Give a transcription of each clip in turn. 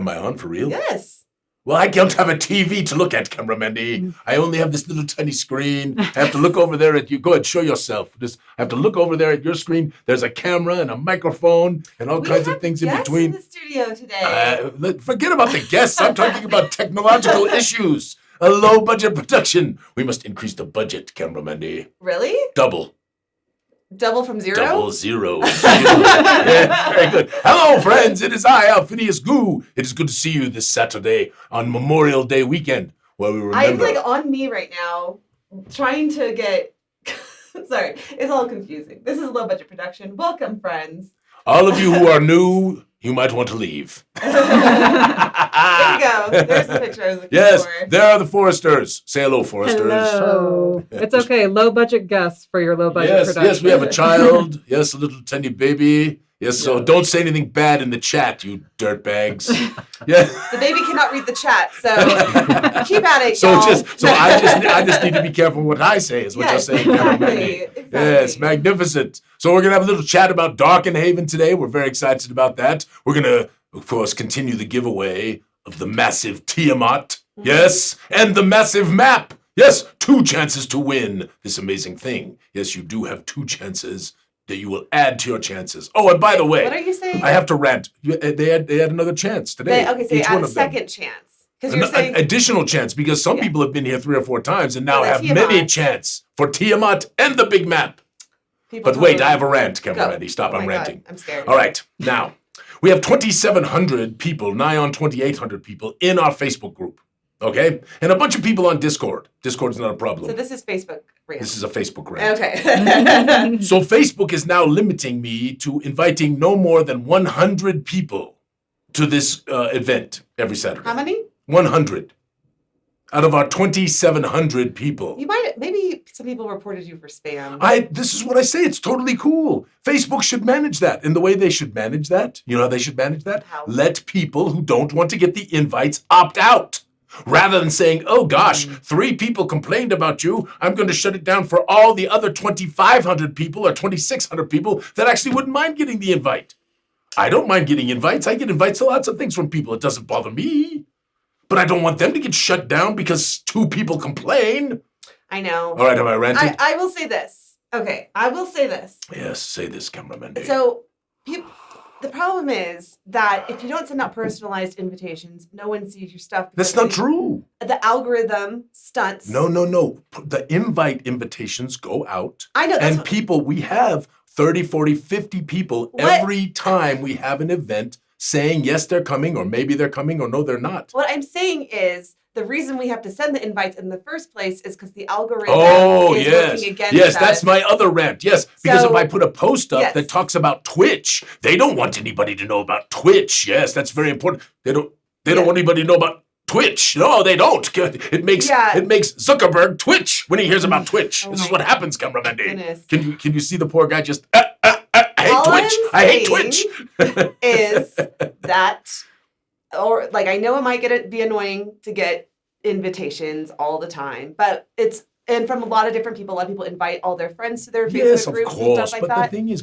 Am I on for real? Yes. Well, I don't have a TV to look at, cameraman. I only have this little tiny screen. I have to look over there at you. Go ahead, show yourself. I have to look over there at your screen. There's a camera and a microphone and all kinds of things in between. We have guests in the studio today. Forget about the guests. I'm talking about technological issues. A low-budget production. We must increase the budget, cameraman. Really? Double. Double from zero? Double zero. Yeah, very good. Hello, friends. It is I, Alphinius Goo. It is good to see you this Saturday on Memorial Day weekend, where we remember. I'm like on me right now, trying to get. Sorry, it's all confusing. This is a low budget production. Welcome, friends. All of you who are new, you might want to leave. There you go. There's the picture I was looking yes, for. there are the Foresters. Say hello, Foresters. Hello. It's okay. Low budget guests for your low budget production. Yes, we have a child. Yes, a little tiny baby. Yes, so don't say anything bad in the chat, you dirtbags. Yeah. The baby cannot read the chat, so keep at it, So y'all. I just need to be careful what I say, is what you're saying. Exactly. Yes, magnificent. So we're going to have a little chat about Darkenhaven today. We're very excited about that. We're going to, of course, continue the giveaway of the massive Tiamat. Yes, and the massive map. Yes, 2 chances to win this amazing thing. Yes, you do have 2 chances that you will add to your chances. Oh, and by the way, what are you saying? I have to rant. They had another chance today. So you add a second chance. Because you're saying... additional chance, because some people have been here 3 or 4 times and now have many chance for Tiamat and the big map. But wait, I have a rant, Camera Ready. Stop, I'm ranting. God, I'm scared. All right, now, we have 2,700 people, nigh on 2,800 people in our Facebook group, okay? And a bunch of people on Discord. Discord's not a problem. So this is Facebook rant. This is a Facebook rant. Okay. So Facebook is now limiting me to inviting no more than 100 people to this event every Saturday. How many? 100. Out of our 2,700 people. You might, maybe some people reported you for spam. This is what I say. It's totally cool. Facebook should manage that. And the way they should manage that, you know how they should manage that? How? Let people who don't want to get the invites opt out. Rather than saying, oh gosh, 3 people complained about you, I'm going to shut it down for all the other 2,500 people or 2,600 people that actually wouldn't mind getting the invite. I don't mind getting invites. I get invites to lots of things from people. It doesn't bother me. But I don't want them to get shut down because 2 people complain. I know. All right, have I ranted? I will say this. Okay, I will say this. Yes, say this, cameraman. So, the problem is that if you don't send out personalized invitations, no one sees your stuff. That's not true. The algorithm stunts. No. The invitations go out. I know. And people, we have 30, 40, 50 people every time we have an event saying yes, they're coming, or maybe they're coming, or no, they're not. What I'm saying is the reason we have to send the invites in the first place is because the algorithm is working against us. Yes, that's my other rant. Yes, because So, if I put a post up that talks about Twitch, they don't want anybody to know about Twitch. Yes, that's very important. They don't want anybody to know about Twitch. No, they don't. It makes Zuckerberg twitch when he hears about Twitch. This is what happens, cameraman. Can you see the poor guy just I hate Twitch. Is that, or like, I know it might be annoying to get invitations all the time, but and from a lot of different people. A lot of people invite all their friends to their Facebook groups and stuff like that.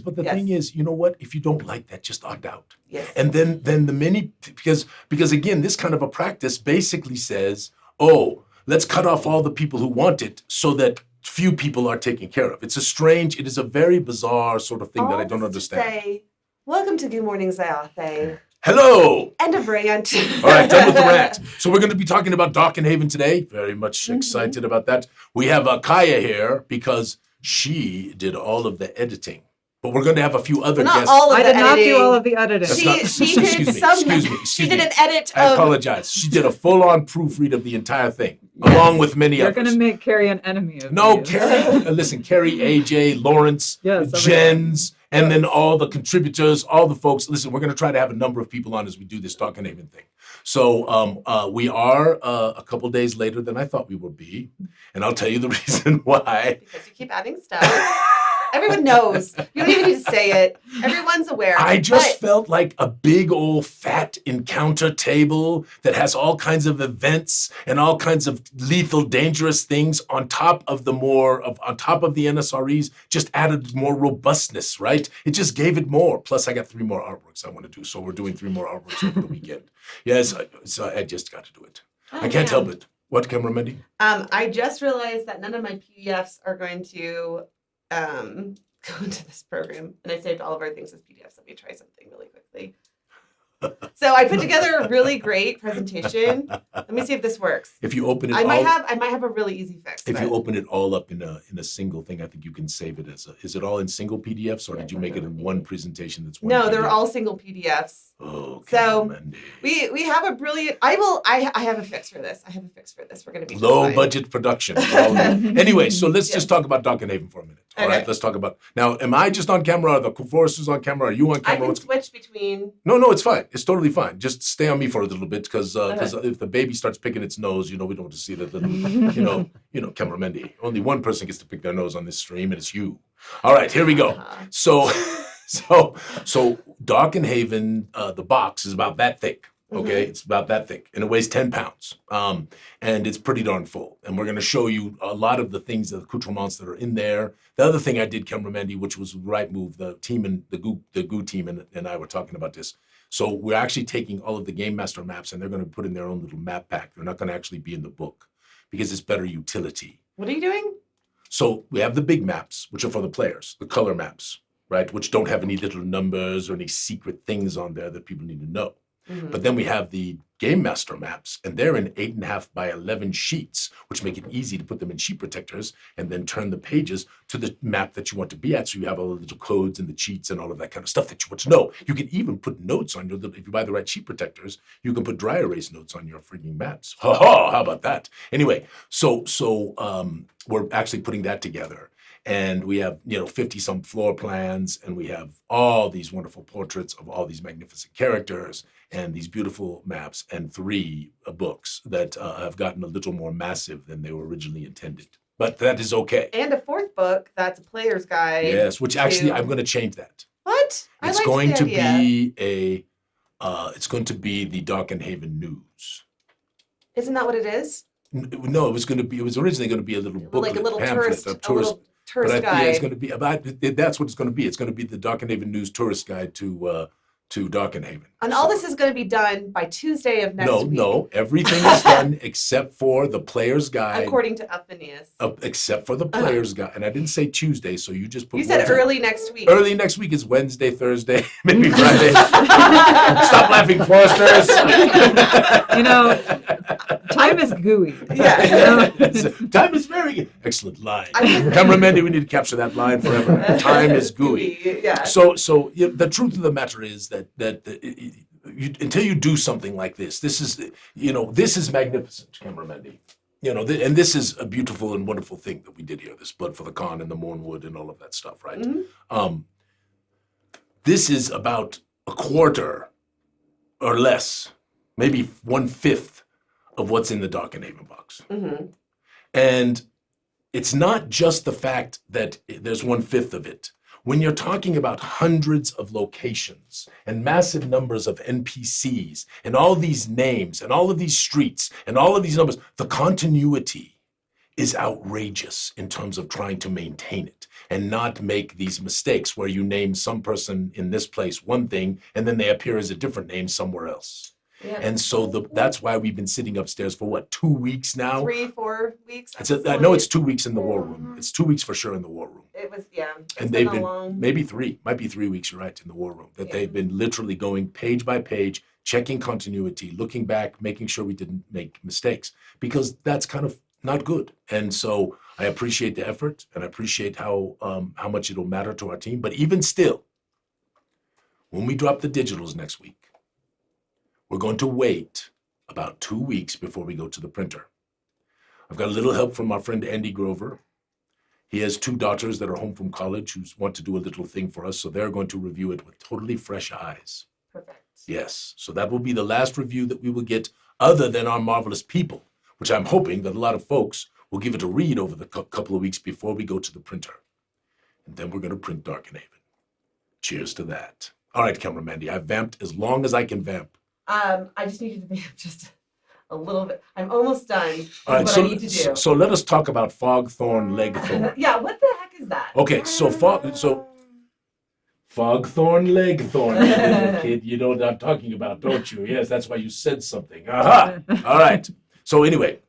But the thing is, you know what? If you don't like that, just opt out. Yes. And then the many, because again, this kind of a practice basically says, oh, let's cut off all the people who want it so that few people are taken care of. It is a very bizarre sort of thing that I don't understand. Say, welcome to Goo Morning, Zyathé. Hello. End of rant. All right, done with the rant. So we're going to be talking about Darkenhaven today. Very much excited about that. We have Kiah here because she did all of the editing. But we're going to have a few other guests. I did not do all of the editing. She did an edit. I apologize. She did a full-on proofread of the entire thing, along with many others. You're going to make Carrie an enemy of No, Carrie. Listen, Carrie, AJ, Lawrence, Jens, and then all the contributors, all the folks. Listen, we're going to try to have a number of people on as we do this Darkenhaven thing. So we are a couple days later than I thought we would be, and I'll tell you the reason why. Because you keep adding stuff. Everyone knows. You don't even need to say it. Everyone's aware. I just felt like a big old fat encounter table that has all kinds of events and all kinds of lethal, dangerous things on top of the NSREs, just added more robustness, right? It just gave it more. Plus, I got 3 more artworks I want to do, so we're doing 3 more artworks over the weekend. Yes, so I just got to do it. I can't help it. What, Camera Mendy? I just realized that none of my PDFs are going to go into this program, and I saved all of our things as PDFs. Let me try something really quickly. So I put together a really great presentation. Let me see if this works. If you open it, I might have a really easy fix. If you open it all up in a single thing, I think you can save it as a. Is it all in single PDFs, or did you make it in one presentation? That's one. No, PDF? They're all single PDFs. Oh, so we have a brilliant. I have a fix for this. We're going to be low budget production. Anyway, so let's just talk about Darkenhaven for a minute. All right, let's talk about now. Am I just on camera? Are the Foresters on camera? Are you on camera? I can switch between. No, it's fine. It's totally fine. Just stay on me for a little bit because if the baby starts picking its nose, we don't want to see that little, Camera Mendy. Only one person gets to pick their nose on this stream, and it's you. All right, here we go. So Darkenhaven, the box is about that thick. Okay, it's about that thick, and it weighs 10 pounds, and it's pretty darn full. And we're going to show you a lot of the things, the accoutrements that are in there. The other thing I did, Camera Mendy, which was the right move, the team and the Goo team and I were talking about this. So we're actually taking all of the Game Master maps, and they're going to put in their own little map pack. They're not going to actually be in the book because it's better utility. What are you doing? So we have the big maps, which are for the players, the color maps, right, which don't have any little numbers or any secret things on there that people need to know. But then we have the Game Master maps, and they're in 8.5 by 11 sheets, which make it easy to put them in sheet protectors and then turn the pages to the map that you want to be at. So you have all the little codes and the cheats and all of that kind of stuff that you want to know. You can even put notes on if you buy the right sheet protectors, you can put dry erase notes on your freaking maps. How about that? Anyway, so we're actually putting that together. And we have, 50 some floor plans, and we have all these wonderful portraits of all these magnificent characters and these beautiful maps and 3 books that have gotten a little more massive than they were originally intended. But that is okay. And a 4th book that's a player's guide. Yes, which actually I'm going to change that. What? It's going to be it's going to be the Darkenhaven News. Isn't that what it is? No, it was originally going to be a little book, like a little pamphlet, tourist guide. Yeah, it's going to be that's what it's going to be. It's going to be the Darkenhaven News tourist guide to Darkenhaven. And all this is going to be done by Tuesday of next week. No, everything is done except for the player's guide. According to Alphinius. Except for the player's guide. And I didn't say Tuesday, so you just put You said early next week. Early next week is Wednesday, Thursday, maybe Friday. Stop laughing, Foresters. Time is gooey. Yeah. Time is very excellent line. Camera Mendy, we need to capture that line forever. Time is gooey. Yeah. So the truth of the matter is that until you do something like this is magnificent, Camera Mendy. And this is a beautiful and wonderful thing that we did here. This Blood for the Con and the Mornwood and all of that stuff, right? Mm-hmm. This is about a quarter or less, maybe 1/5 of what's in the Darkenhaven box. Mm-hmm. And it's not just the fact that there's 1/5 of it. When you're talking about hundreds of locations and massive numbers of NPCs and all these names and all of these streets and all of these numbers, the continuity is outrageous in terms of trying to maintain it and not make these mistakes where you name some person in this place one thing and then they appear as a different name somewhere else. Yeah. And so that's why we've been sitting upstairs for 2 weeks now? 3-4 weeks. I know it's 2 weeks in the war room. It's 2 weeks for sure in the war room. It was, yeah. And they've been maybe 3, might be 3 weeks, you're right, in the war room. They've been literally going page by page, checking continuity, looking back, making sure we didn't make mistakes, because that's kind of not good. And so I appreciate the effort, and I appreciate how much it'll matter to our team. But even still, when we drop the digitals next week, we're going to wait about 2 weeks before we go to the printer. I've got a little help from our friend Andy Grover. He has 2 daughters that are home from college who want to do a little thing for us, so they're going to review it with totally fresh eyes. Perfect. Yes, so that will be the last review that we will get other than our marvelous people, which I'm hoping that a lot of folks will give it a read over the couple of weeks before we go to the printer. And then we're going to print Darkenhaven. Cheers to that. All right, Camera Mandy, I've vamped as long as I can vamp. I just need you to vamp just a little bit. I'm almost done with All right, what I need to do. so let us talk about Fogthorn Legthorn. Yeah, what the heck is that? Okay, so Fogthorn Legthorn, little kid. You know what I'm talking about, don't you? Yes, that's why you said something. Aha! All right. So anyway,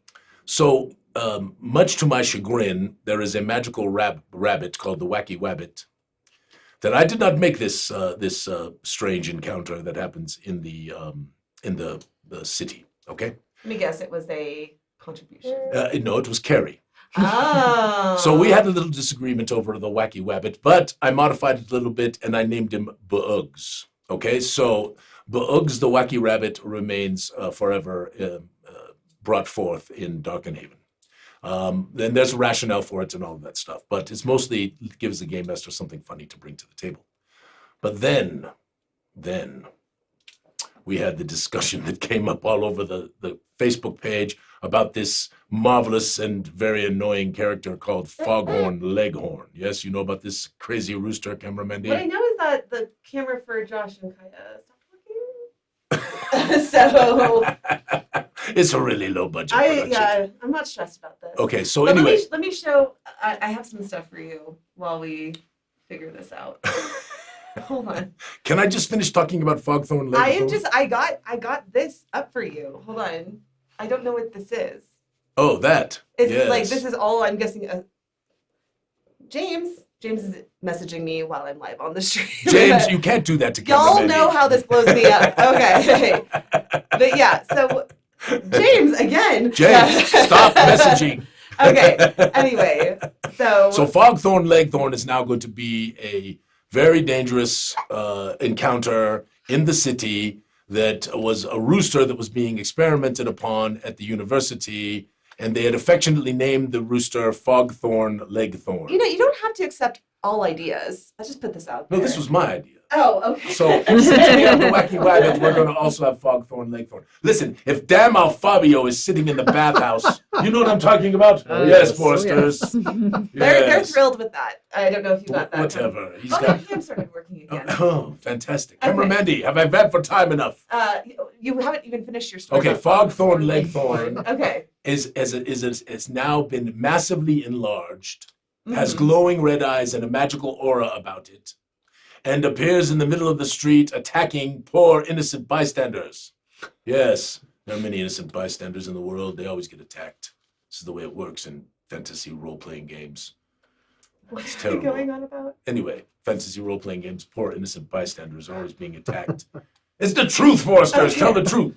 much to my chagrin, there is a magical rabbit called the Wacky Wabbit. That I did not make this strange encounter that happens in the city. Okay. Let me guess. It was a contribution. No, it was Carrie. Oh. So we had a little disagreement over the Wacky Wabbit, but I modified it a little bit and I named him Bugs. Okay, so Bugs the Wacky Rabbit remains forever brought forth in Darkenhaven. Then there's a rationale for it and all of that stuff, but it's mostly gives the game master something funny to bring to the table. But then we had the discussion that came up all over the Facebook page about this marvelous and very annoying character called Foghorn Leghorn. Yes, you know about this crazy rooster, Camera Mandy? What I know is that the camera for Josh and Kiah stopped working. So it's a really low budget production. I'm not stressed about this. Okay, so But anyway. let me show. I have some stuff for you while we figure this out. Hold on. Can I just finish talking about Fogthorn Leghorn? I got this up for you. Hold on. I don't know what this is. Oh, that. It's yes. like this is all I'm guessing. James is messaging me while I'm live on the stream. James, you can't do that to Camera Y'all Mandy. know how this blows me up. Okay. But yeah, so James again. James, stop messaging. Okay. Anyway, so Fogthorn Leghorn is now going to be a very dangerous encounter in the city that was a rooster that was being experimented upon at the university, and they had affectionately named the rooster Fogthorn Leghorn. you don't have to accept all ideas. Let's just put this out there. No, this was my idea. Oh, okay. So since we have the Wacky Wabbit, we're going to also have Fogthorn Leghorn. Listen, if damn Alfabio is sitting in the bathhouse, you know what I'm talking about? Yes, Forsters. They're thrilled with that. I don't know if you got that. Whatever. He's Oh, got. no, Cam started working again. Oh, fantastic. Okay. Camera Mandy, have I vamped for time enough? You haven't even finished your story. Okay, about Fogthorn Leghorn Okay. is now been massively enlarged, has Mhm. glowing red eyes and a magical aura about it, and appears in the middle of the street attacking poor innocent bystanders. Yes, there are many innocent bystanders in the world. They always get attacked. This is the way it works in fantasy role-playing games. What's It's terrible. going on about? Anyway, fantasy role-playing games, poor innocent bystanders are always being attacked. It's the truth, Forsters. Okay. Tell the truth.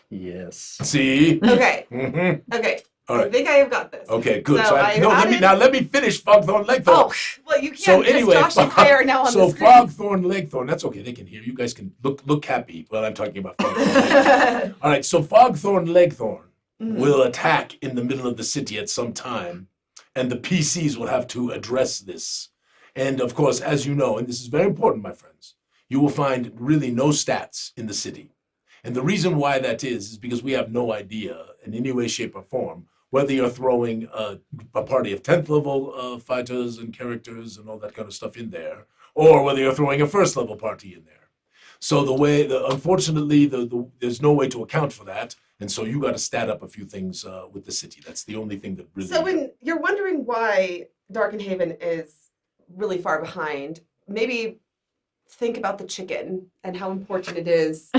Yes. See? Okay. Mm-hmm. Okay. All I right. think I have got this. Okay, good. So I added- let me finish Fogthorn Leghorn. Oh, well, you can't. So anyway, Josh and Kiah are now on so the screen. Fogthorn Leghorn, that's okay. They can hear. You guys can look happy while I'm talking about Fogthorn. All right, so Fogthorn Leghorn will attack in the middle of the city at some time, and the PCs will have to address this. And of course, as you know, and this is very important, my friends, you will find really no stats in the city. And the reason why that is because we have no idea in any way, shape, or form whether you're throwing a party of 10th level fighters and characters and all that kind of stuff in there, or whether you're throwing a first level party in there. So unfortunately, there's no way to account for that. And so you got to stat up a few things with the city. That's the only thing that really... So when you're wondering why Darkenhaven is really far behind, maybe think about the chicken and how important it is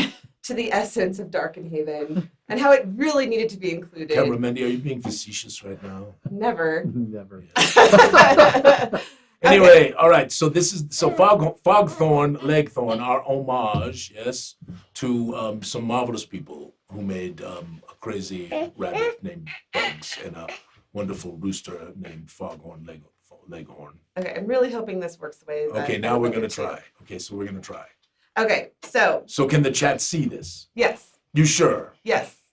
to the essence of Darkenhaven and how it really needed to be included. Camera Mandy, are you being facetious right now? Never. Never. Anyway, all right. So Fogthorn Leghorn, our homage, yes, to some marvelous people who made a crazy rabbit named Bugs and a wonderful rooster named Foghorn Leghorn. Okay, I'm really hoping this works the way that Okay, now we're gonna try. Okay, so we're gonna try. Okay, so So can the chat see this? yes, You sure?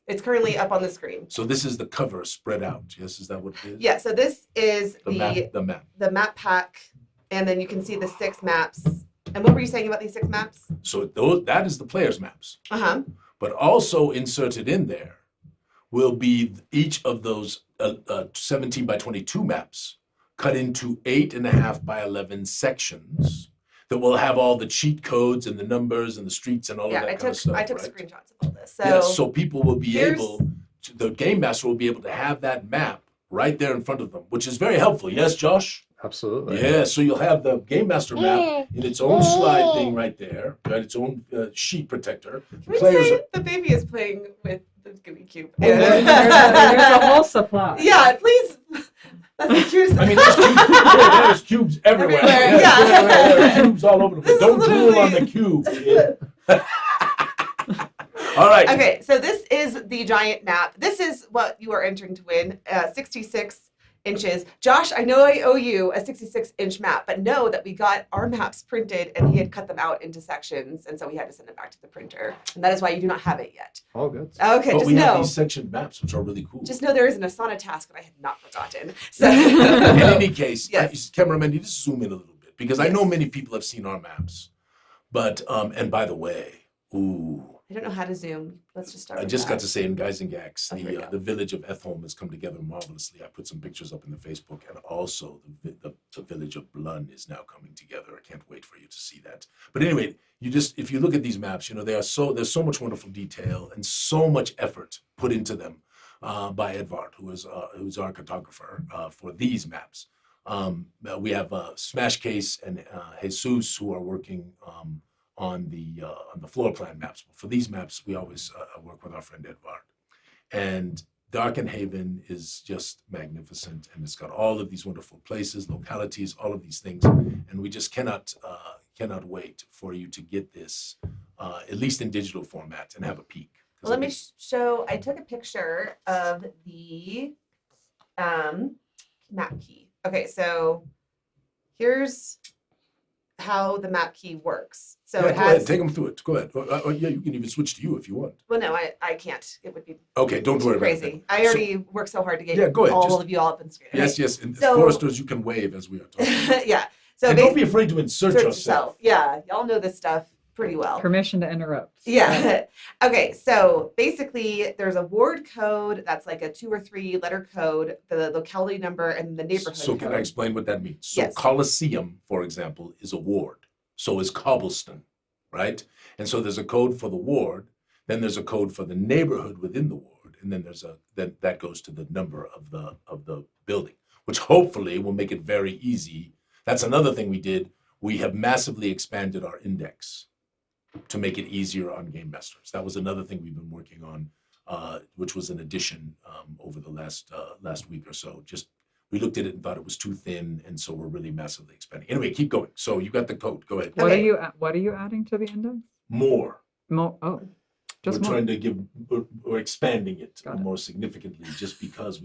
it's currently up on the screen. So this is the cover spread out. Yes, is that what it is? Yeah, so this is The map. the map pack, and then you can see the 6 maps. And what were you saying about these 6 maps? So that is the players' maps. Uh-huh. But also inserted in there will be each of those 17 by 22 maps cut into 8.5 by 11 sections that will have all the cheat codes and the numbers and the streets and all of that kind of stuff. I took right? screenshots of all this. So, Yes, so people will be here's- the game master will be able to have that map right there in front of them, which is very helpful. Yes, Josh? Absolutely. Yeah, so you'll have the game master map in its own slide thing right there, right? Its own sheet protector. Can we Players say the baby is playing with the Gooey Cube? There's a whole supply. Yeah, please. That's the cutest. I mean, there's cubes everywhere. Everywhere, Yes, yeah. there are cubes all over the place. This is Don't drool on literally- the cube. kid. All right. Okay, so this is the giant map. This is what you are entering to win, 66 inches. Josh, I know I owe you a 66-inch map, but know that we got our maps printed and he had cut them out into sections, and so we had to send it back to the printer. And that is why you do not have it yet. All good. Okay, But just we have know. these section maps, which are really cool. Just know there is an Asana task that I had not forgotten. So In any case, Yes. cameraman, you just zoom in a little bit because I know Yes. many people have seen our maps. But and by the way, I don't know how to zoom. Let's just start. I with just that. got to say in Guys and Gags, Oh, here we go. the village of Ethholm has come together marvelously. I put some pictures up in the Facebook, and also the village of Blun is now coming together. I can't wait for you to see that. But anyway, if you look at these maps, there's so much wonderful detail and so much effort put into them by Edvard, who's our cartographer for these maps. We have Smash Case and Jesus who are working on the floor plan maps. For these maps, we always work with our friend Edvard. And Darkenhaven is just magnificent, and it's got all of these wonderful places, localities, all of these things, and we just cannot wait for you to get this, at least in digital format, and have a peek. Well, let me show. I took a picture of the map key. Okay, so here's how the map key works. So Yeah, it go has. ahead, take them through it. Go ahead. Yeah, you can even switch to you if you want. Well, no, I can't. It would be Okay, don't worry too about crazy. it. I already worked so hard to get Yeah, go ahead, all just- of you all up in screen. Yes, yes. And So- foresters, you can wave as we are talking. yeah. So And don't be basically, afraid to insert search yourself. Yeah, y'all know this stuff pretty well. Permission to interrupt. Yeah. Okay. So basically, there's a ward code that's like a 2 or 3 letter code, the locality number, and the neighborhood So code. can I explain what that means? So Yes. Coliseum, for example, is a ward. So is Cobblestone, right? And so there's a code for the ward, then there's a code for the neighborhood within the ward, and then that goes to the number of the building, which hopefully will make it very easy. That's another thing we did. We have massively expanded our index to make it easier on game masters. That was another thing we've been working on, which was an addition over the last week or so. Just we looked at it and thought it was too thin, and so we're really massively expanding. Anyway, keep going. So you got the code. Go ahead. What Okay. are you adding to the index? More. Just We're more. trying to give. We're expanding it Got it. more significantly, just because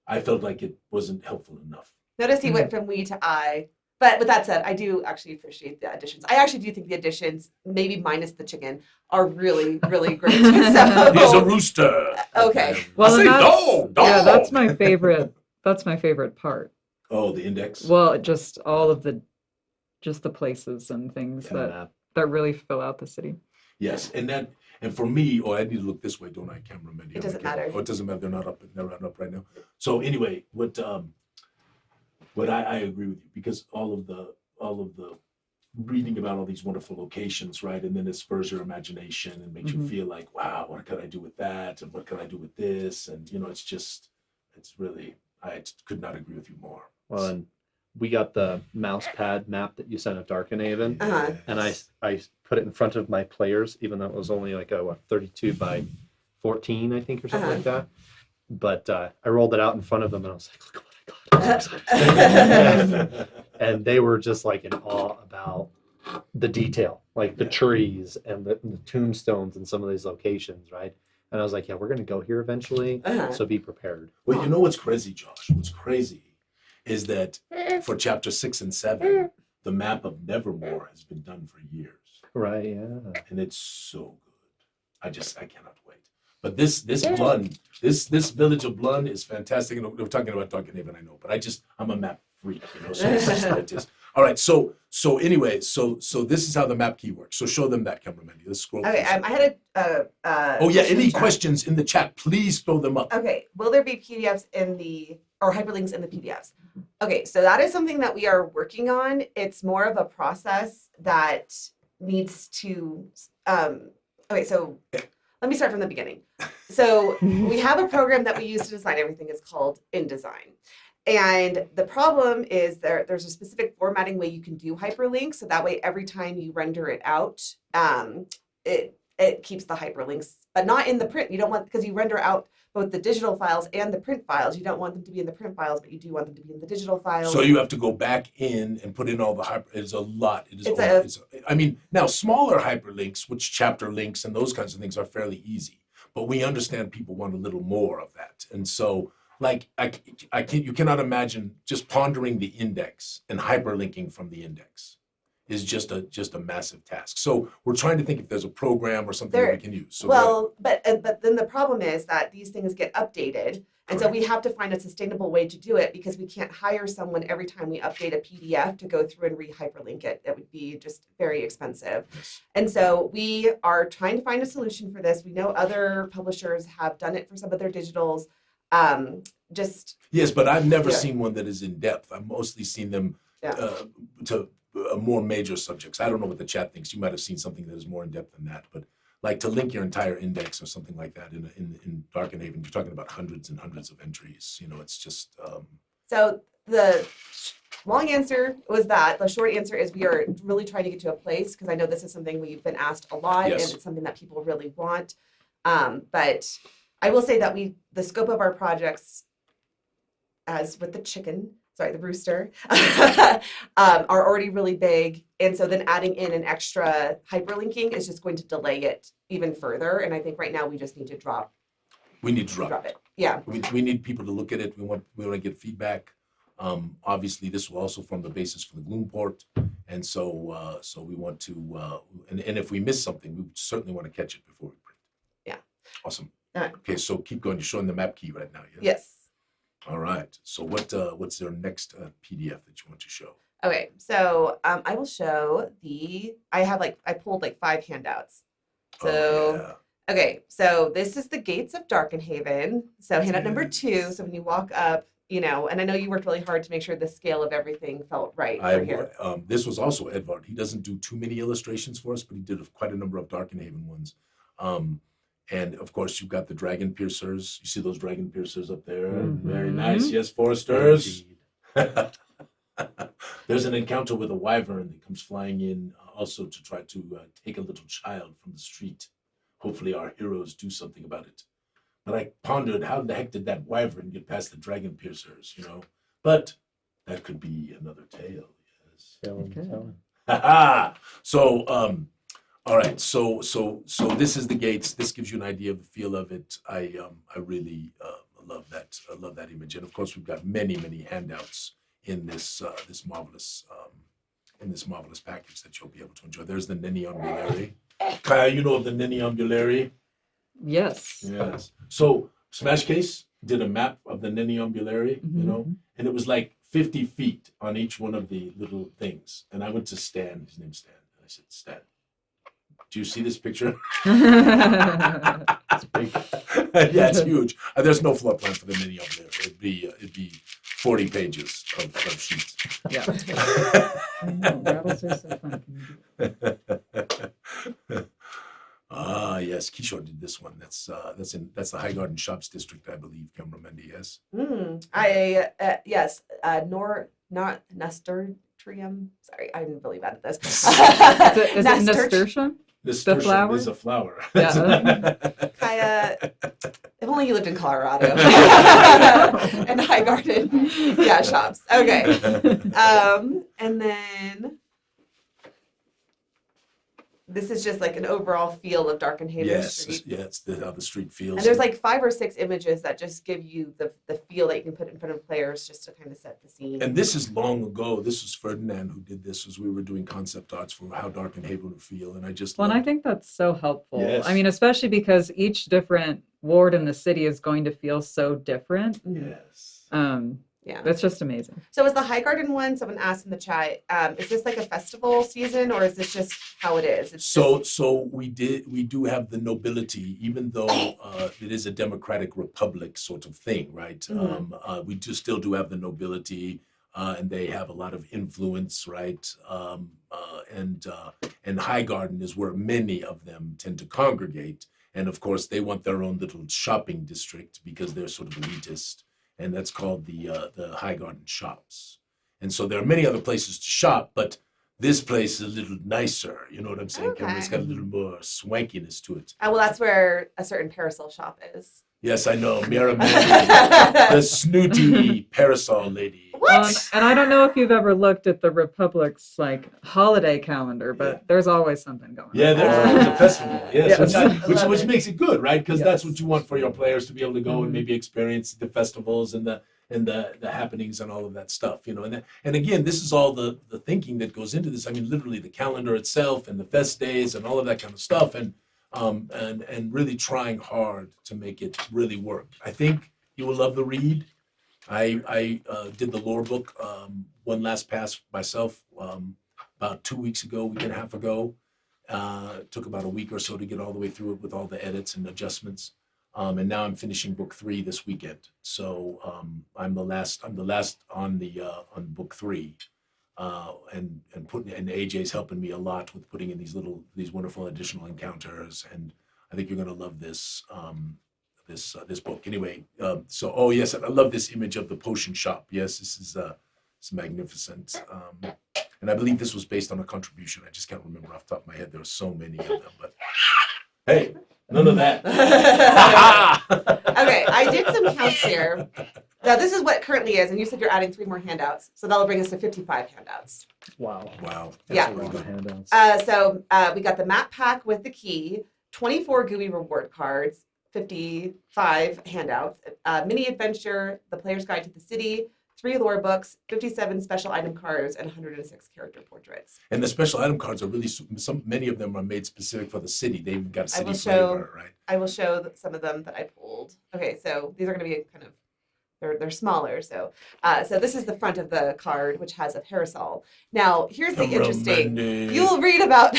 I felt like it wasn't helpful enough. Notice he went from we to I. But with that said, I do actually appreciate the additions. I actually do think the additions, maybe minus the chicken, are really, really great. So, Here's a rooster. Okay. Well, I and say that's- dog. Yeah, that's dog. my favorite. That's my favorite part. Oh, the index. Well, just all of the places and things Yeah. that really fill out the city. Yes, and for me, I need to look this way, don't I, cameraman? It doesn't matter. Oh, it doesn't matter. They're not up right now. So anyway, what I agree with you, because all of the reading about all these wonderful locations, right, and then it spurs your imagination and makes you Mhm. feel like, wow, what could I do with that, and what could I do with this, and it's really, I could not agree with you more. Well, and we got the mouse pad map that you sent of Darkenhaven, Uh-huh. and I put it in front of my players, even though it was only like a 32 by 14, I think, or something like that. But I rolled it out in front of them, and I was like, look what I got. I'm so excited. And they were just like in awe about the detail, like the trees and the tombstones in some of these locations, right? And I was like, yeah, we're going to go here eventually, Uh-huh. so be prepared. Well, you know what's crazy, Josh? What's crazy is that for chapter 6 and 7, the map of Nevermore has been done for years. Right, yeah. And it's so good. I cannot wait. But this Blun, this village of Blun is fantastic. And we're talking about Darkenhaven, I know, but I'm a map freak, so it's just how it is. All right, so anyway, so this is how the map key works. So show them that, cameraman. Let's scroll. Okay, through some. I had a. Oh yeah, question in any chat. questions in the chat? Please throw them up. Okay, will there be PDFs or hyperlinks in the PDFs? Okay, so that is something that we are working on. It's more of a process that needs to. Okay, so let me start from the beginning. So we have a program that we use to design everything. It's called InDesign. And the problem is there's a specific formatting way you can do hyperlinks. So that way, every time you render it out, it keeps the hyperlinks, but not in the print. You don't want, because you render out both the digital files and the print files. You don't want them to be in the print files, but you do want them to be in the digital files. So you have to go back in and put in all the it's a lot. I mean, now smaller hyperlinks, which chapter links and those kinds of things are fairly easy, but we understand people want a little more of that. And so like you cannot imagine just pondering the index and hyperlinking from the index is just a massive task. So we're trying to think if there's a program or something that we can use. So but then the problem is that these things get updated. And so we have to find a sustainable way to do it, because we can't hire someone every time we update a PDF to go through and re-hyperlink it. That would be just very expensive. Yes. And so we are trying to find a solution for this. We know other publishers have done it for some of their digitals. Yes, but I've never seen one that is in depth. I've mostly seen them to more major subjects. I don't know what the chat thinks. You might have seen something that is more in depth than that, but like to link your entire index or something like that in Darkenhaven, you're talking about hundreds and hundreds of entries. You know, it's just. So the long answer was that. The short answer is we are really trying to get to a place, because I know this is something we've been asked a lot, and it's something that people really want. But I will say that the scope of our projects, as with the rooster, are already really big. And so then adding in an extra hyperlinking is just going to delay it even further. And I think right now we just need to drop. We need to drop it. Yeah. We need people to look at it. We want to get feedback. Obviously, this will also form the basis for the Gloom port. And so we want to, and if we miss something, we certainly want to catch it before we print. Yeah. Awesome. All right. Okay, so keep going. You're showing the map key right now. Yes. All right. So what's their next PDF that you want to show? Okay. So I will show I pulled 5 handouts. So okay. So this is the gates of Darkenhaven. So handout number 2. So when you walk up, and I know you worked really hard to make sure the scale of everything felt right for here. This was also Edvard. He doesn't do too many illustrations for us, but he did quite a number of Darkenhaven ones. And of course, you've got the dragon piercers. You see those dragon piercers up there? Mm-hmm. Very nice. Yes, Foresters. There's an encounter with a wyvern that comes flying in also to try to take a little child from the street. Hopefully our heroes do something about it. But I pondered, how the heck did that wyvern get past the dragon piercers, But that could be another tale, yes. So, all right, so this is the gates. This gives you an idea of the feel of it. I really love that. I love that image, and of course we've got many handouts in this marvelous package that you'll be able to enjoy. There's the Nenniambulary. Kiah, you know of the Nenniambulary? Yes. Yes. So Smashcase did a map of the Nenniambulary, and it was like 50 feet on each one of the little things. And I went to Stan. His name's Stan. And I said, Stan, do you see this picture? It's big. Yeah, it's huge. There's no floor plan for the Nenniambulary. It'd be 40 pages of sheets. Yeah. I know, rattles are so fun. Yes, Kishore did this one. That's the High Garden Shops District, I believe, Cameramendi, yes? Yes, not nasturtium. Sorry, I'm really bad at this. Is it nasturtium? The flower? is a flower. Yeah. Kiah, if only you lived in Colorado. And High Garden, shops. Okay. And then this is just like an overall feel of Darkenhaven streets. It's how the street feels. And there's 5 or 6 images that just give you the feel that you can put in front of players just to kind of set the scene. And this is long ago. This was Ferdinand who did this as we were doing concept arts for how Darkenhaven would feel. And I just and I think that's so helpful. Yes. I mean, especially because each different ward in the city is going to feel so different. Yes. Yeah. That's just amazing. So is the High Garden one, someone asked in the chat, is this like a festival season or is this just how it is? It's So we do have the nobility, even though it is a democratic republic sort of thing, right? Mhm. We still do have the nobility, and they have a lot of influence, right? And High Garden is where many of them tend to congregate, and of course they want their own little shopping district because they're sort of elitist, and that's called the High Garden shops. And so there are many other places to shop, but this place is a little nicer, you know what I'm saying? Okay. It's got a little more swankiness to it. well, that's where a certain parasol shop is. Yes, I know, Mira Mandy, the snooty parasol lady. What? And I don't know if you've ever looked at the Republic's like holiday calendar, but there's always something going on. Yeah, there's always a festival. Yes, Yes. which makes it good, right? Because that's Yes. what you want for your players to be able to go and Mhm. maybe experience the festivals and the happenings and all of that stuff, you know. And again, this is all the thinking that goes into this. I mean, literally the calendar itself and the fest days and all of that kind of stuff, and really trying hard to make it really work. I think you will love the read. I did the lore book one last pass myself about 2 weeks ago, week and a half ago. It took about a week or so to get all the way through it with all the edits and adjustments. And now I'm finishing book 3 this weekend. So I'm the last on book 3. And AJ's helping me a lot with putting in these wonderful additional encounters, and I think you're gonna love this this book. Anyway, so yes, I love this image of the potion shop. Yes, this is it's magnificent. And I believe this was based on a contribution. I just can't remember off the top of my head. There were so many of them, but hey, none of that. Okay, I did some counts here. Now this is what currently is, and you said you're adding 3 more handouts, so that'll bring us to 55 handouts. Wow. Wow. Yeah. That's really good. Handouts. So we got the map pack with the key, 24 Gooey reward cards, 55 handouts, mini adventure, the player's guide to the city, 3 lore books, 57 special item cards, and 106 character portraits. And the special item cards are really many of them are made specific for the city. They've got a I will city show- flavor, right? I will show some of them that I pulled. Okay, so these are going to be kind of they're smaller. So this is the front of the card, which has a parasol. Now here's the interesting. You'll read about.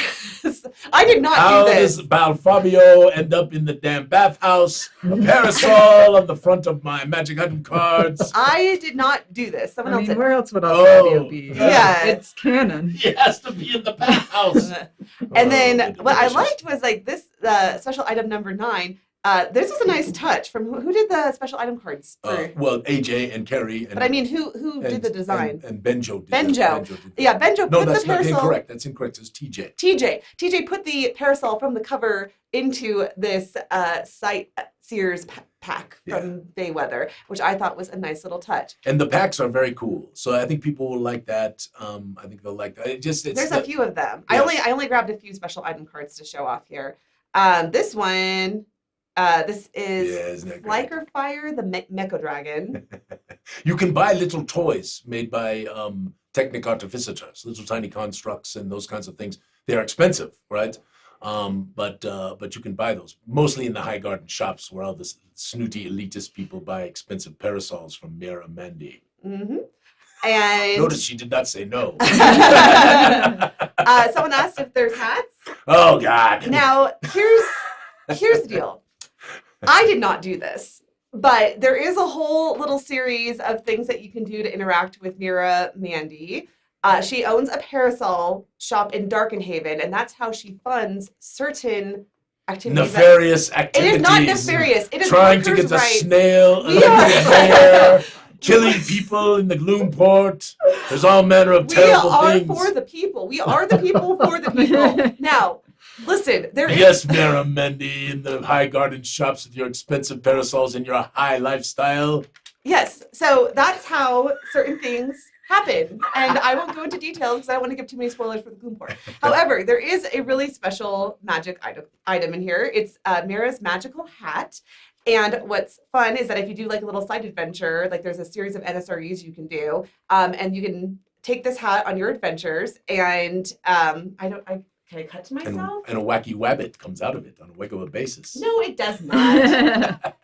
I did not How do this. does Balfabio end up in the damn bathhouse? A parasol on the front of my magic item cards. I did not do this. Someone I else mean, did. where else would Oh, Alphinius be? yeah. It's canon. He has to be in the bathhouse. And then Oh, what I delicious. liked was like this special item number 9. This is a nice touch from who did the special item cards for. Well, AJ and Kerry. And, But I mean, who did the design? And Benjo did Benjo. that. Benjo did that. Yeah, Benjo No, put that's the not parasol. incorrect. That's incorrect. It's TJ. TJ put the parasol from the cover into this Sears pack from Bayweather, which I thought was a nice little touch. And the packs are very cool. So I think people will like that. I think they'll like that. There's a few of them. Yes. I only grabbed a few special item cards to show off here. This one, this is isn't that great? Fliker Fire, the Mecha Dragon. You can buy little toys made by Technic Artificitors, little tiny constructs and those kinds of things. They're expensive, right? But you can buy those mostly in the High Garden shops where all the snooty elitist people buy expensive parasols from Mira Mandy. Mm-hmm. And Notice she did not say no. someone asked if there's hats. Oh God! Now here's the deal. I did not do this, but there is a whole little series of things that you can do to interact with Mira Mandy. She owns a parasol shop in Darkenhaven, and that's how she funds certain activities. Nefarious It activities. is not nefarious. It is Trying to get workers' the rights. snail under We the are- hair, killing people in the Gloomport. There's all manner of We terrible are things. for the people. We are the people for the people. Now, listen, there is Yes, Mira Mendy, in the High Garden shops with your expensive parasols and your high lifestyle. Yes. So that's how certain things happen. And I won't go into details because I don't want to give too many spoilers for the Gloomport. However, there is a really special magic item in here. It's Mira's magical hat. And what's fun is that if you do like a little side adventure, like there's a series of NSREs you can do, and you can take this hat on your adventures. And can I cut to myself? And a wacky wabbit comes out of it on a regular basis. No, it does not.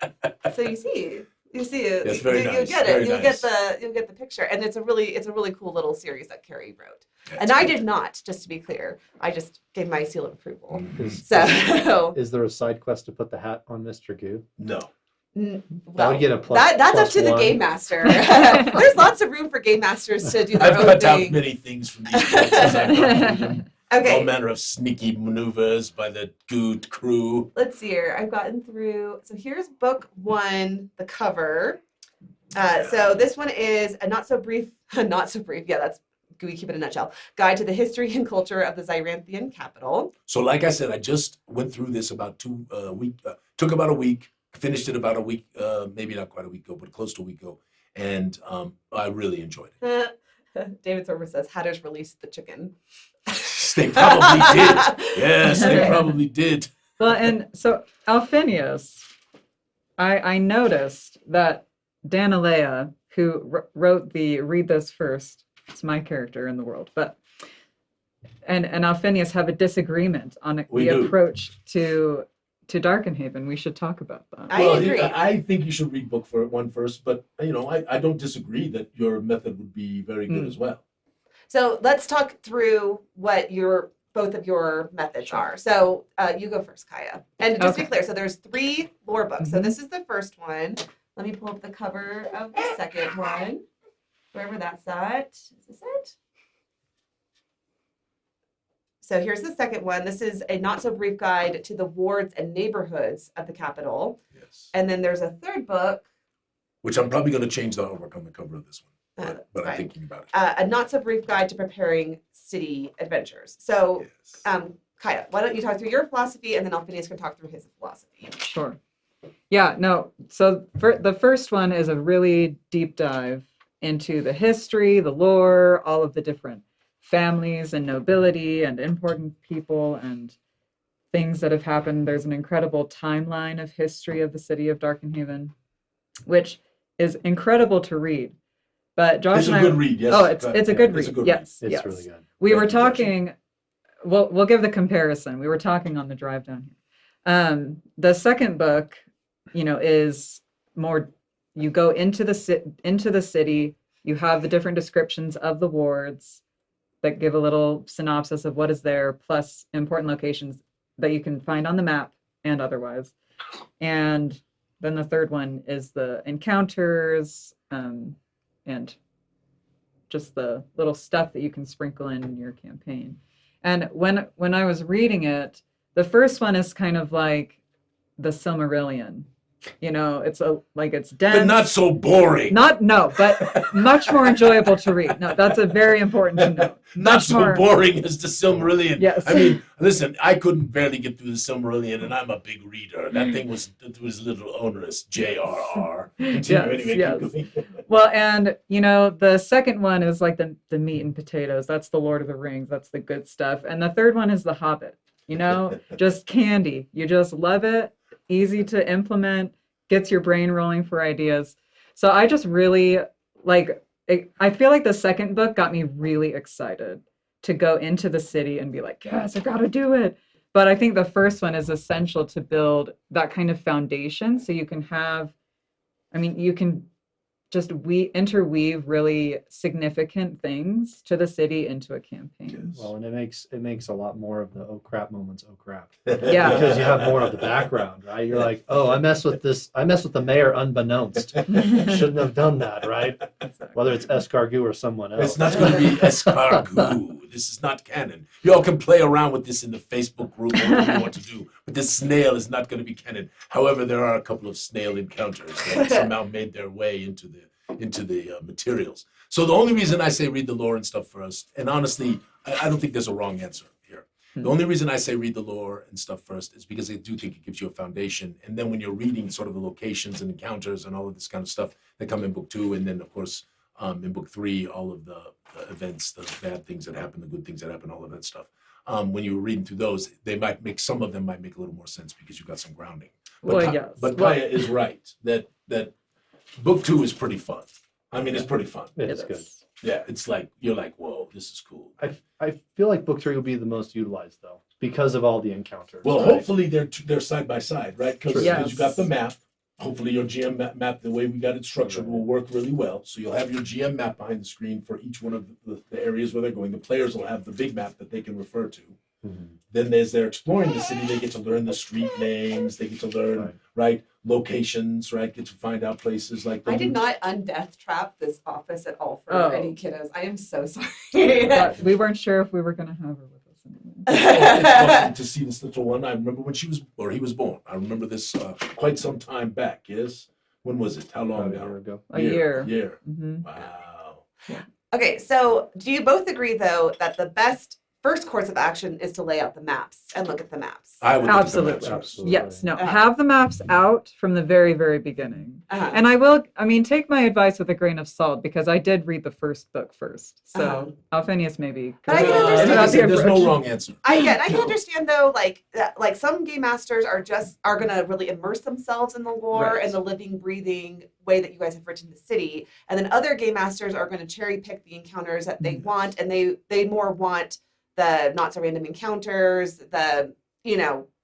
So you see, You see it. That's very you nice. get Very it. You'll nice. get the picture. And it's a really cool little series that Carrie wrote. That's And I good. did not, just to be clear. I just gave my seal of approval. Is, So is there a side quest to put the hat on Mr. Goo? No. That well, would get a plus. that's up plus to the one. game master. There's lots of room for game masters to do their I've own cut out thing. many things from these books as I've gone through them. All Okay, manner of sneaky maneuvers by the Goo crew. let's see here. I've gotten through. So here's book 1, the cover. So this one is a not so brief. Yeah, that's Gooey Cube in a nutshell. Guide to the history and culture of the Zyranthian capital. So, like I said, I just went through this about 2 week. Took about a week. Finished it about a week. Maybe not quite a week ago, but close to a week ago. And I really enjoyed it. David Sorber says Hatters released the chicken. They probably did. Yes, they probably did. Well, and so Alphinius, I noticed that Danilea, who wrote the Read This First, it's my character in the world, but and Alphinius have a disagreement on We the do. approach to Darkenhaven. We should talk about that. I Well, agree. I think you should read book 1 first, but I don't disagree that your method would be very good as well. So let's talk through what both of your methods are. So you go first, Kiah. And just to be Okay. clear, so there's 3 lore books. So Mhm. this is the first one. Let me pull up the cover of the second one. Wherever that's at. Is this it? So here's the second one. This is a not so brief guide to the wards and neighborhoods of the capital. Yes. And then there's a third book, Which I'm probably going to change the artwork on the cover of this one. that's But I'm fine. thinking about it. A not so brief guide to preparing city adventures. So Yes. Kiah, why don't you talk through your philosophy, and then Alphinius can talk through his philosophy. Sure. Yeah, no. So the first one is a really deep dive into the history, the lore, all of the different families and nobility and important people and things that have happened. There's an incredible timeline of history of the city of Darkenhaven, which is incredible to read. But Josh It's a and I, good read, yes. oh, it's a good It's read. a good Yes, It's yes. really good. We Great were suggestion. talking. We'll give the comparison. We were talking on the drive down here. The second book, is more. You go into the city. You have the different descriptions of the wards that give a little synopsis of what is there, plus important locations that you can find on the map and otherwise. And then the third one is the encounters and just the little stuff that you can sprinkle in your campaign. And when I was reading it, the first one is kind of like the Silmarillion. It's dense. But not so boring. But much more enjoyable to read. No, that's a very important to note. Not Much so more- boring as the Silmarillion. Yes. I mean, listen, I couldn't barely get through the Silmarillion, and I'm a big reader. That thing was a little onerous. J.R.R. Continue anyway, yes. keep going. Well, and the second one is like the meat and potatoes. That's the Lord of the Rings. That's the good stuff. And the third one is the Hobbit. Just candy. You just love it. Easy to implement. Gets your brain rolling for ideas. So I just really I feel like the second book got me really excited to go into the city and be like, yes, I gotta do it. But I think the first one is essential to build that kind of foundation so you can you can just interweave really significant things to the city into a campaign. Well, and it makes a lot more of the oh crap moments. Oh crap, Yeah. because you have more of the background, right? You're like, oh, I messed with the mayor unbeknownst. Shouldn't have done that, right? Whether it's escargot or someone else. It's not going to be escargot. This is not canon. Y'all can play around with this in the Facebook group, whatever you want to do. But this snail is not going to be canon. However, there are a couple of snail encounters that somehow made their way into the materials. So the only reason I say read the lore and stuff first, and honestly, I don't think there's a wrong answer here. The only reason I say read the lore and stuff first is because I do think it gives you a foundation. And then when you're reading sort of the locations and encounters and all of this kind of stuff that come in book 2, and then of course in book 3, all of the events, the bad things that happen, the good things that happen, all of that stuff. When you were reading through those, some of them might make a little more sense because you've got some grounding. But Yes. but Kiah is right that book 2 is pretty fun. I mean, it's pretty fun. It's good. Yeah, it's like you're like, whoa, this is cool. I feel like book 3 will be the most utilized though, because of all the encounters. Well, right? hopefully they're side by side, right? Because Yes. you got the map hopefully your GM map, the way we got it structured, will work really well. So you'll have your GM map behind the screen for each one of the areas where they're going. The players will have the big map that they can refer to. Then as they're exploring the city, they get to learn the street names. They get to learn, right, locations, right, get to find out places like I did not undeath trap this office at all for Oh. any kiddos. I am so sorry. But we weren't sure if we were going to have her with us anymore. It's awesome to see this little one. I remember when he was born. I remember this quite some time back, yes? When was it? How long About a year now? ago. A year. Year. Mhm. Wow. Okay, so do you both agree, though, that the best first course of action is to lay out the maps and look at the maps? I would look at the Absolutely. maps first. Absolutely. Yes, no, have the maps out from the very, very beginning. Uh-huh. And I mean, take my advice with a grain of salt because I did read the first book first. So Alphinius maybe. But I can Like understand. I said, there's no approach. wrong answer. I can understand though, like some game masters are gonna really immerse themselves in the lore Right. and the living, breathing way that you guys have written the city, and then other game masters are going to cherry pick the encounters that they want, and they more want the not so random encounters, the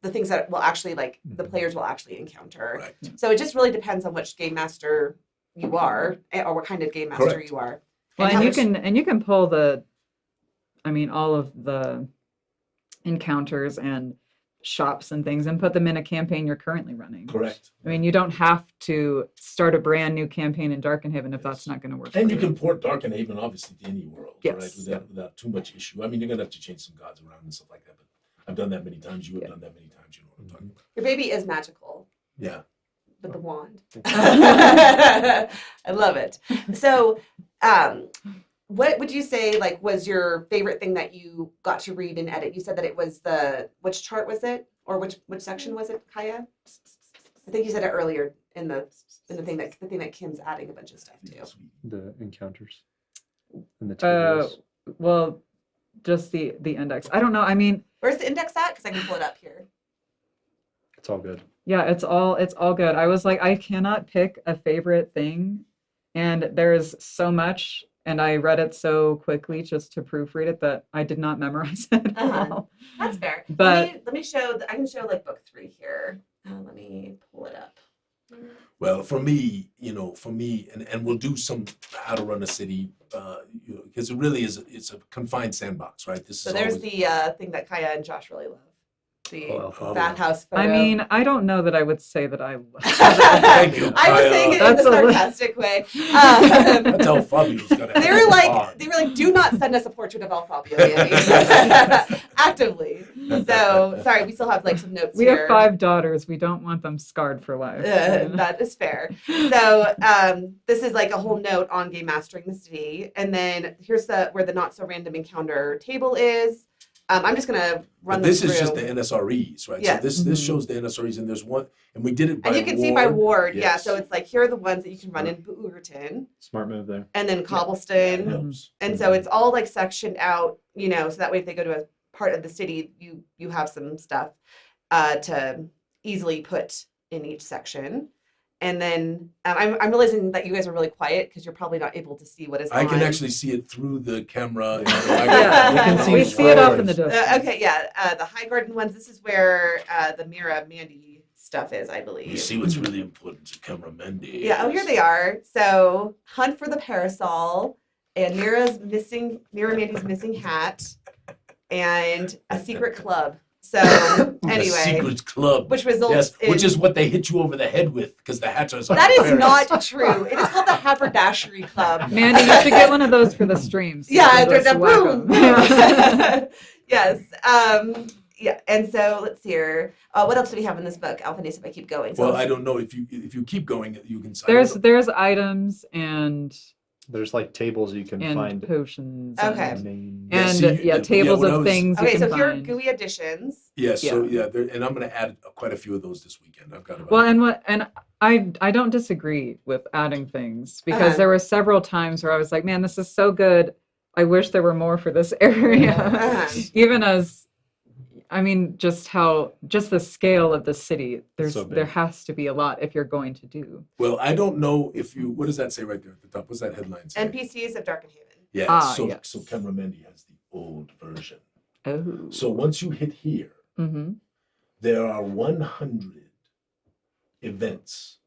things that will actually the players will actually encounter. Right. So it just really depends on which game master you are, or what kind of game master Correct. you are. Well, how and much- you can pull all of the encounters and shops and things and put them in a campaign you're currently running. Correct. I mean, you don't have to start a brand new campaign in Darkenhaven if that's not going to work. And for you can port Darkenhaven obviously to any world, Yes. right? Without too much issue. I mean, you're gonna have to change some gods around and stuff like that, but I've done that many times. You have done that many times. You know what I'm talking about. Your baby is magical Yeah. with the wand. I love it. So, what would you say was your favorite thing that you got to read and edit? You said that it was which chart was it, or which section was it, Kiah? I think you said it earlier in the thing that Kim's adding a bunch of stuff to. The encounters and the tables. Well, just the index. I don't know. I mean, Where's the index at? Because I can pull it up here. It's all good. yeah, it's all good. I was like, I cannot pick a favorite thing, and there's so much, and I read it so quickly just to proofread it that I did not memorize it at Uh-huh. all. That's fair. But- let me show. I can show book 3 here. Let me pull it up. Well, for me, and we'll do some how to run a city, because it really is. It's a confined sandbox, right? This So is there's always, the thing that Kiah and Josh really love. The Alphinius. bathhouse photo. I mean, I don't know that I would say that I. Thank you, I was Kiah. saying it in That's a a li- sarcastic way. That's how Fabio's got to. They were like, do not send us a portrait of El Fabio, Andy. Actively. So sorry, we still have some notes We here. have 5 daughters. We don't want them scarred for life. That is fair. So this is a whole note on game mastering the city, and then here's where the not so random encounter table is. I'm just gonna run This them is just through. the NSREs, right? Yes. So this shows the NSREs, and there's one, and we did it by and you can see by ward, yeah. Yes. So it's here are the ones that you can run in Boorton, Smart move there. and then That Cobblestone, helps. and so it's all sectioned out, so that way if they go to a part of the city, you have some stuff to easily put in each section. And then I'm realizing that you guys are really quiet because you're probably not able to see what is I on. can actually see it through the camera. Yeah, we can we see see it off in the distance. Okay, yeah. The High Garden ones, this is where the Mira Mandy stuff is, I believe. You see what's really important to camera Mendy. Yeah, oh, here they are. So, Hunt for the Parasol, and Mira Mandy's missing hat, and a secret club. So, The anyway, secret club. which results Yes, in... which is what they hit you over the head with, because the hats are. That is not true. It is called the Haberdashery Club. Mandy, you should get one of those for the streams. Yeah, You can there's just a whack boom. 'em. Yeah. Yes. Yeah. And so let's see here. What else do we have in this book, Alphinius? If I keep going. So Well, I don't know if you keep going, you can. There's items and There's tables you can find. potions. Okay. Names. Yeah, And see, tables when I of was- things you Okay, can so here are find. GUI additions. Yeah. So and I'm going to add quite a few of those this weekend. I've got about. Well, and I don't disagree with adding things because there were several times where I was like, man, this is so good. I wish there were more for this area. Uh-huh. Even as, I mean, just the scale of the city. So big. There has to be a lot if you're going to do. Well, I don't know if you. What does that say right there at the top? What's that headline say? NPCs of Darkenhaven. Yeah. Yes. So Camera Mendy has the old version. Oh. So once you hit here, Mm-hmm. there are 100 events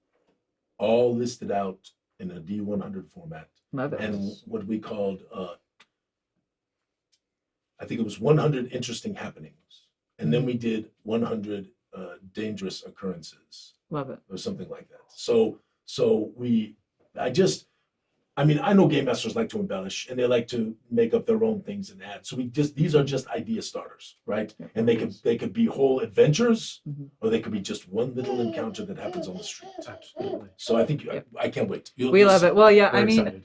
all listed out in a D100 format, Love it. and what we called, I think it was 100 interesting happenings, and then we did 100 dangerous occurrences, Love it. or something like that. So I mean, I know game masters like to embellish and they like to make up their own things and add. So these are just idea starters, right? Yeah. And they could be whole adventures, Mhm. or they could be just one little encounter that happens on the street. Absolutely. So I think Yep. I can't wait. We love it. Well, yeah, We're I mean, excited.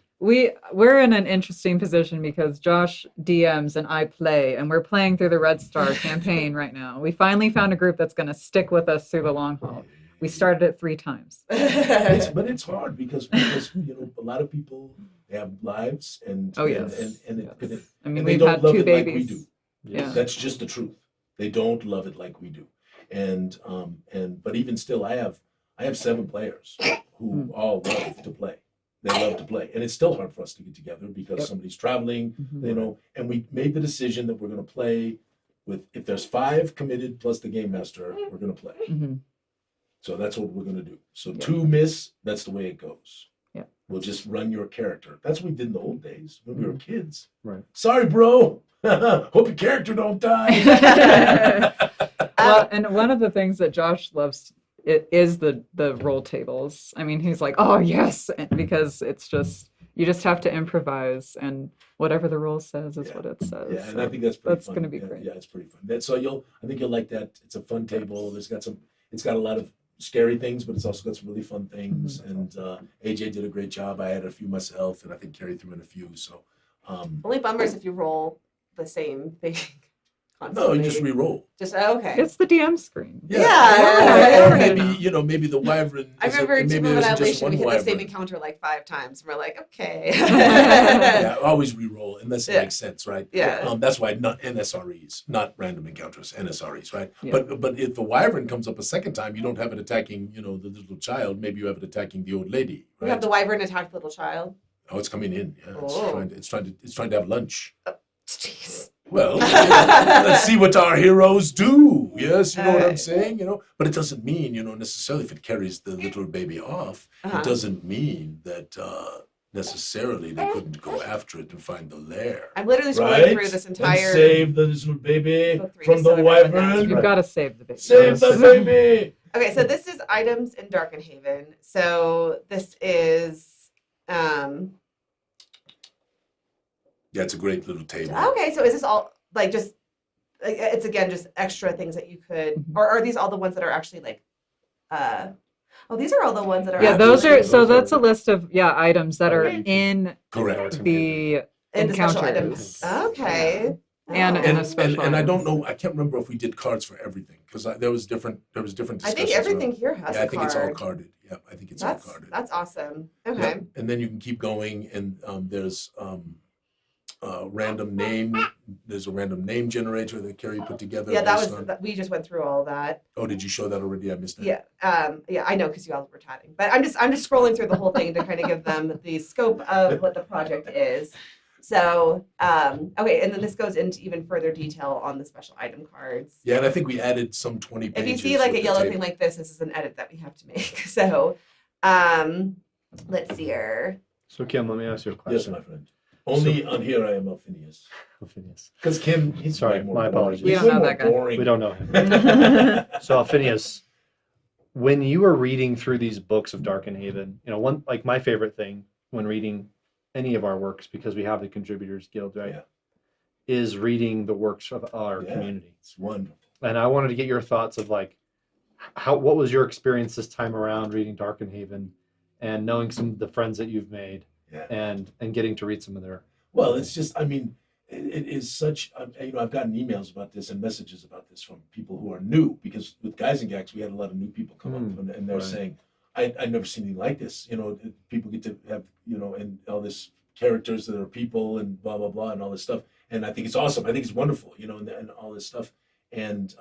we're in an interesting position because Josh DMs and I play, and we're playing through the Red Star campaign right now. We finally found a group that's going to stick with us through the long haul. We started it 3 times. But it's hard because a lot of people have lives and Oh, yes. and Yes. I and mean, they we've don't had love 2 it like we babies. do. Yeah. That's just the truth. They don't love it like we do. And but even still, I have 7 players who all love to play. They love to play, and it's still hard for us to get together because Yep. somebody's traveling, Mhm. And we made the decision that we're going to play with, if there's 5 committed plus the game master, we're going to play. Mhm. So that's what we're going to do. So Yeah. 2 miss, that's the way it goes. Yeah. We'll just run your character. That's what we did in the old days when we were kids. Right. Sorry, bro. Hope your character don't die. Well, and one of the things that Josh loves is the roll tables. I mean, he's like, oh yes, because it's just you just have to improvise, and whatever the roll says is Yeah. what it says. Yeah, and So I think that's pretty that's fun. gonna be Yeah, great. Yeah, it's pretty fun. So I think you'll like that. It's a fun table. It's got a lot of scary things, but it's also got some really fun things. Mhm. And AJ did a great job. I had a few myself, and I think Carrie threw in a few. So Only bummers if you roll the same thing. no, constantly. you just re-roll. Just okay. It's the DM screen. Yeah. Or maybe the wyvern. I remember maybe Team of there's just Annihilation, we one hit the same wyvern. encounter like 5 times. And we're like, okay. Yeah, always re-roll unless it Yeah. makes sense, right? Yeah. That's why not NSREs, not random encounters, NSREs, right? Yeah. But if the wyvern comes up a second time, you don't have it attacking, the little child. Maybe you have it attacking the old lady, We right? have the wyvern attack the little child. Oh, it's coming in. Yeah, Oh. it's trying to have lunch. Jeez. Well, let's see what our heroes do. Yes, you know what I'm Alright. saying. But it doesn't mean necessarily if it carries the little baby off. Uh-huh. It doesn't mean that necessarily they couldn't go after it and find the lair. I'm literally scrolling through this And entire. save the little baby Book 3 from just so the everyone knows. wyvern. You've got to save the baby. Save the baby. Okay, so this is items in Darkenhaven. So this is Yeah, it's a great little table. okay. So is this all like just like it's again just extra things that you could, Mhm. or are these all the ones that are actually like? Oh, these are all the ones that are. Yeah, those are. actually So Those are- that's a list of items that are Oh, yeah, you can- in Correct. the in the special encounters. items. Okay. And- Oh. and a And special I don't items. know. I can't remember if we did cards for everything because there was different. I Discussions think everything around- here has Yeah, I a think card. it's all carded. Yeah, I think it's all That's carded. that's awesome. Yeah, Okay. and then you can keep going, and there's random name. There's a random name generator that Carrie put together. Yeah, that based was on- we just went through all that. Oh, did you show that already? I missed that. Yeah, I know because you all were chatting, but I'm just scrolling through the whole thing to kind of give them the scope of what the project is. So, okay, and then this goes into even further detail on the special item cards. Yeah, and I think we added some 20 If pages. you see like with a the yellow table. thing like this is an edit that we have to make. So, let's see here. So Kim, let me ask you a Yes, question. my friend. Only on here I am Alphinius. Alphinius. Because Kim, he's Sorry, way more my boring. apologies. We He's don't way know more that guy. boring. We don't know him. So Alphinius, when you were reading through these books of Darkenhaven, one like my favorite thing when reading any of our works, because we have the Contributors Guild, right? Yeah. Is reading the works of our Yeah. community. It's wonderful. And I wanted to get your thoughts of like what was your experience this time around reading Darkenhaven and knowing some of the friends that you've made Yeah. and getting to read some of their Well, it's just, I mean, it is such, I've gotten emails about this and messages about this from people who are new, because with Guys and Gags, we had a lot of new people come up and they're right. saying, I'd never seen anything like this. People get to have, and all this characters that are people and blah, blah, blah, and all this stuff. And I think it's awesome. I think it's wonderful, and all this stuff. And,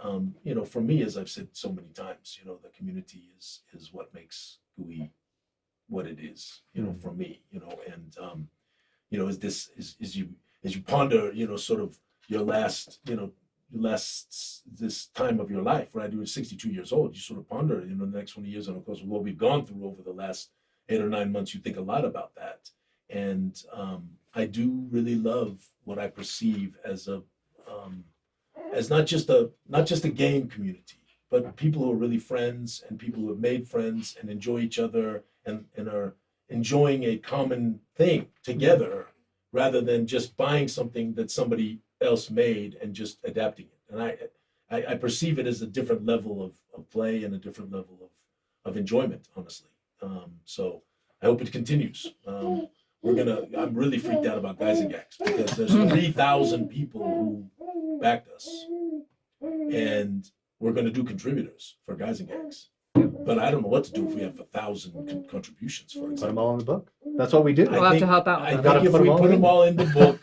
for me, as I've said so many times, the community is what makes Gooey what it is, for me, and, as you ponder, sort of your last this time of your life, right? You were 62 years old. You sort of ponder, the next 20 years, and of course, what we've gone through over the last 8 or 9 months, you think a lot about that. And I do really love what I perceive as as not just a game community, but people who are really friends and people who have made friends and enjoy each other and are enjoying a common thing together rather than just buying something that somebody else made and just adapting it. And I perceive it as a different level of play and a different level of enjoyment, honestly. So I hope it continues. I'm really freaked out about Guys and Gags because there's 3,000 people who backed us, and we're going to do contributors for Guys and Gags. But I don't know what to do if we have 1,000 contributions, for Put them example. all in the book. That's what we do. We'll have to help out. I with think that. if we put them all in the book,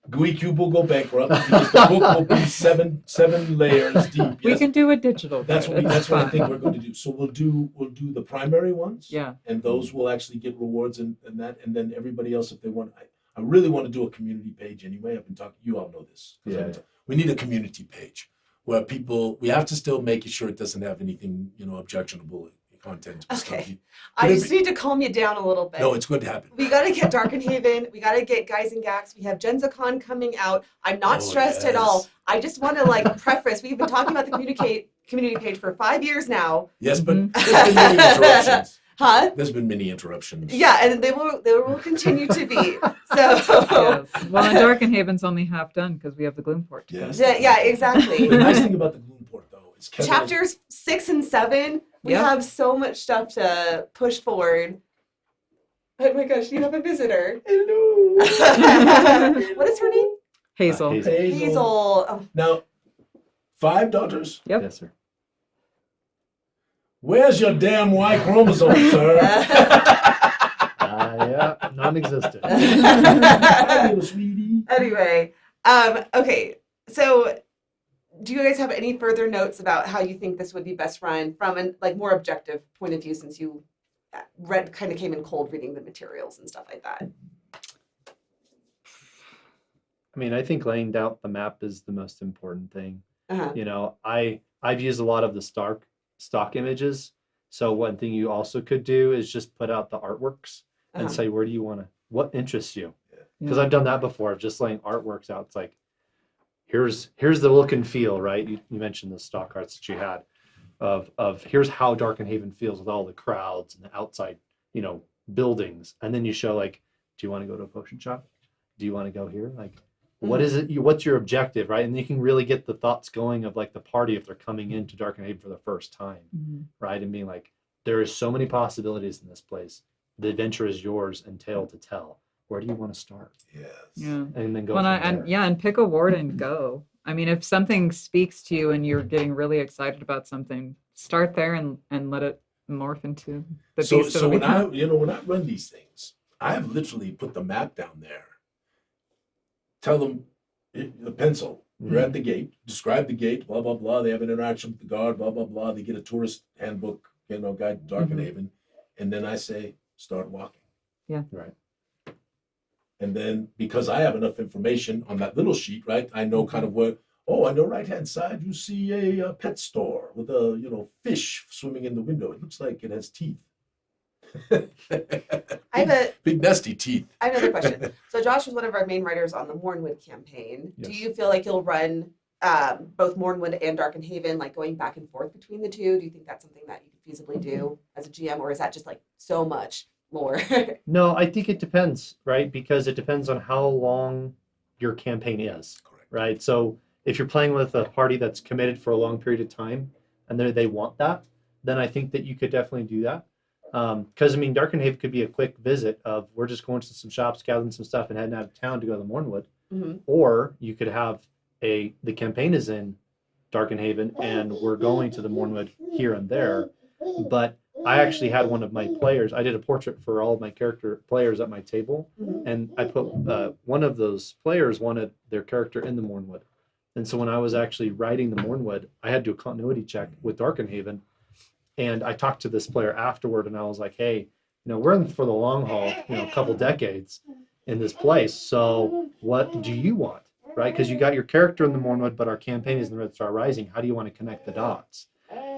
Gooey Cube will go bankrupt because the book will be seven layers deep. We Yes, can do a digital. that's book. what I fine. think we're going to do. So we'll do the primary ones. Yeah. And those will actually get rewards and that, and then everybody else, if they want, I really want to do a community page anyway. I've been talking, you all know this. Yeah. We need a community page where we have to still make sure it doesn't have anything, objectionable content. and stuff. Okay. I just need to calm you down a little bit. No, it's going to happen. We got to get Darkenhaven. We got to get Guys and Gags. We have GenzaCon coming out. I'm not Oh, stressed at yes. all. I just want to preface. We've been talking about the community page for 5 years now. Yes, but Mhm. there's been many interruptions. Huh? There's been many interruptions. Yeah, and they will continue to be. So Yes. Well, and Darkenhaven's only half done because we have the Gloomport. to Yes. do. yeah, exactly. The nice thing about the Gloomport, though, is Kevin Chapters 6 and 7, we Yeah. have so much stuff to push forward. Oh my gosh, you have a visitor. Hello. What is her name? Hazel. Hazel. Hazel. Oh, Now, 5 daughters. Yep. Yes, sir. Where's your damn Y chromosome, sir? Yeah, non-existent. Hi, little sweetie. Anyway, okay. So, do you guys have any further notes about how you think this would be best run from a more objective point of view, since you kind of came in cold reading the materials and stuff like that? I mean, I think laying out the map is the most important thing. Uh-huh. I've used a lot of the stock images. So one thing you also could do is just put out the artworks and Uh-huh. say, what interests you? Because Yeah. I've done that before, just laying artworks out. It's like, here's the look and feel, right? You mentioned the stock arts that you had of here's how Darkenhaven feels with all the crowds and the outside, buildings. And then you show do you want to go to a potion shop? Do you want to go here? What is it? What's your objective, right? And you can really get the thoughts going of the party if they're coming into Darkenhaven for the first time, Mhm. right? And being there is so many possibilities in this place. The adventure is yours and tale to tell. Where do you want to start? Yes. Yeah. And then go Well, from there. and pick a ward and go. I mean, if something speaks to you and you're getting really excited about something, start there and let it morph into the So, beast so it'll when become. when I run these things, I have literally put the map down there. Tell them the pencil. We're at the gate. Describe the gate. Blah blah blah. They have an interaction with the guard. Blah blah blah. They get a tourist handbook. Guide to Darkenhaven, and then I say start walking. Yeah. Right. And then because I have enough information on that little sheet, right? I know kind of where. Oh, on the right hand side, you see a pet store with a fish swimming in the window. It looks like it has teeth. I have a Big nasty teeth. I have another question. So Josh was one of our main writers on the Mornwood campaign. Do Yes. you feel like you'll run both Mornwood and Darkenhaven, going back and forth between the two? Do you think that's something that you could feasibly do as a GM, or is that just so much lore? No, I think it depends, right? Because it depends on how long your campaign is, Correct. right? So if you're playing with a party that's committed for a long period of time and they want that, then I think that you could definitely do that. Because Darkenhaven could be a quick visit of we're just going to some shops, gathering some stuff, and heading out of town to go to the Mornwood. Mm-hmm. Or you could have the campaign is in Darkenhaven and we're going to the Mornwood here and there. But I actually had one of my players. I did a portrait for all of my character players at my table, Mhm. and I put one of those players wanted their character in the Mornwood. And so when I was actually writing the Mornwood, I had to do a continuity check with Darkenhaven. And I talked to this player afterward, and I was like, hey, we're in for the long haul, a couple decades in this place. So what do you want, right? Because you got your character in the Mornwood, but our campaign is in the Red Star Rising. How do you want to connect the dots?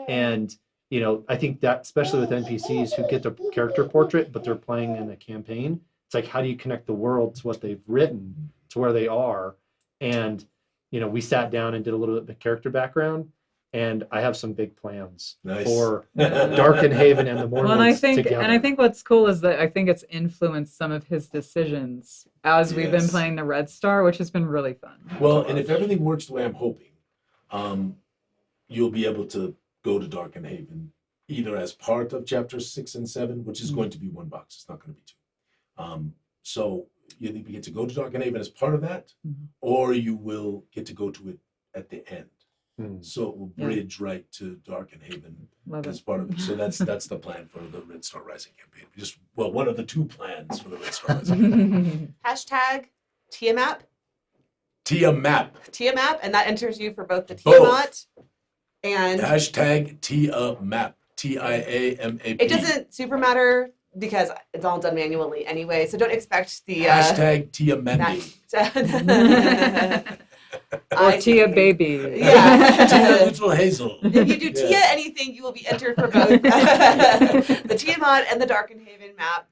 And I think that especially with NPCs who get their character portrait, but they're playing in a campaign, it's like, how do you connect the world to what they've written, to where they are? And, we sat down and did a little bit of the character background, and I have some big plans for Darkenhaven and the Mornings Well, together. and I think what's cool is that I think it's influenced some of his decisions as we've been playing the Red Star, which has been really fun. Well, and if everything works the way I'm hoping, you'll be able to go to Darkenhaven either as part of chapters 6 and 7, which is going to be one box. It's not going to be 2. So you either get to go to Darkenhaven as part of that, or you will get to go to it at the end. So it will bridge right to Darkenhaven as part of it. So that's the plan for the Red Star Rising campaign. One of the 2 plans for the Red Star Rising campaign. Hashtag Tiamat. Tiamat. And that enters you for both the Tiamat and hashtag Tiamat. TIAMAP. It doesn't super matter because it's all done manually anyway. So don't expect the hashtag Tiamandi. Or Tia Baby. Yeah. Tia Little Hazel. If you do Tia anything, you will be entered for both the Tiamat and the Darkenhaven map.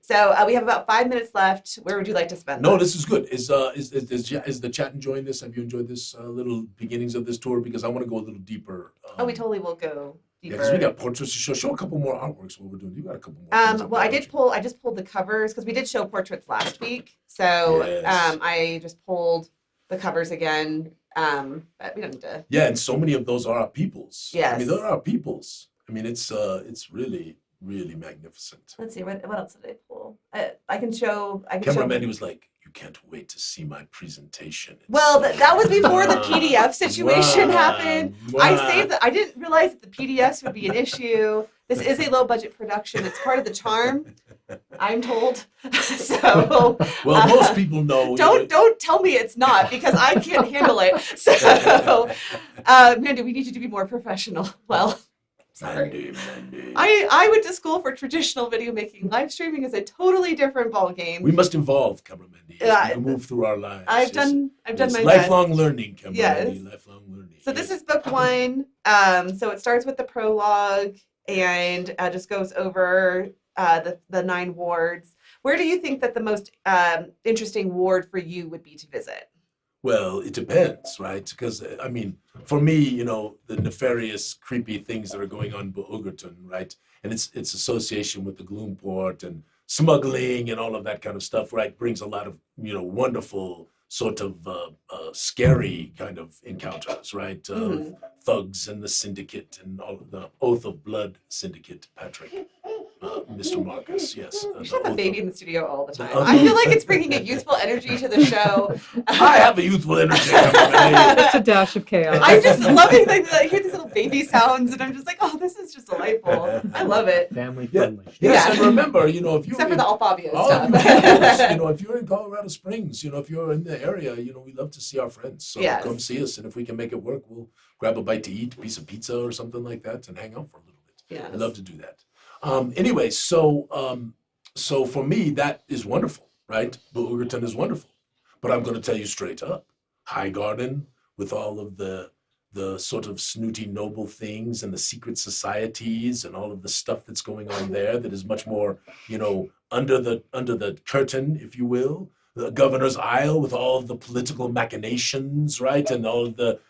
So we have about 5 minutes left. Where would you like to spend them? No, this is good. Is the chat enjoying this? Have you enjoyed this little beginnings of this tour? Because I want to go a little deeper. We totally will go deeper. Yeah, because we got portraits to show. Show a couple more artworks. What we're doing. You got a couple more. Well, I just pulled the covers because we did show portraits last week. So I just pulled the covers again. But we don't need to. Yeah, and so many of those are our peoples. Yes. I mean, those are our peoples. I mean, it's really, really magnificent. Let's see, what else did I pull? I can show. Cameraman, he was like, "You can't wait to see my presentation." Well, that was before the PDF situation happened. I didn't realize that the PDFs would be an issue. This is a low budget production. It's part of the charm, I'm told. So, well, most people know. Don't tell me it's not because I can't handle it. So, Mandy, we need you to be more professional. Well, sorry. Mandy. I went to school for traditional video making. Live streaming is a totally different ballgame. We must evolve, Cameraman. As we move through our lives. I've done my lifelong best. learning, Cameraman. Yes. Lifelong learning. So this is book 1. So it starts with the prologue and just goes over the 9 wards. Where do you think that the most interesting ward for you would be to visit? Well, it depends, right? Because, I mean, for me, the nefarious, creepy things that are going on in Boogerton, right? And its association with the Gloomport and smuggling and all of that kind of stuff, right? Brings a lot of, wonderful sort of scary kind of encounters, right? Thugs and the Syndicate and all of the Oath of Blood Syndicate, Patrick. Mr. Marcus, yes. You should have a baby in the studio all the time. I feel like it's bringing a youthful energy to the show. I have a youthful energy. Just a dash of chaos. I'm just loving I hear these little baby sounds, and I'm just like, oh, this is just delightful. I love it. Family friendly. Yes, Yeah. and remember, if you Except for the Alfabio stuff. if you're in Colorado Springs, if you're in the area, we love to see our friends. So Yes. come see us, and if we can make it work, we'll grab a bite to eat, a piece of pizza or something like that, and hang out for a little bit. Yes. I love to do that. Anyway, so for me, that is wonderful, right? Boogerton is wonderful. But I'm going to tell you straight up, High Garden, with all of the sort of snooty noble things and the secret societies and all of the stuff that's going on there that is much more, under the curtain, if you will. The Governor's Isle with all of the political machinations, right? And all of the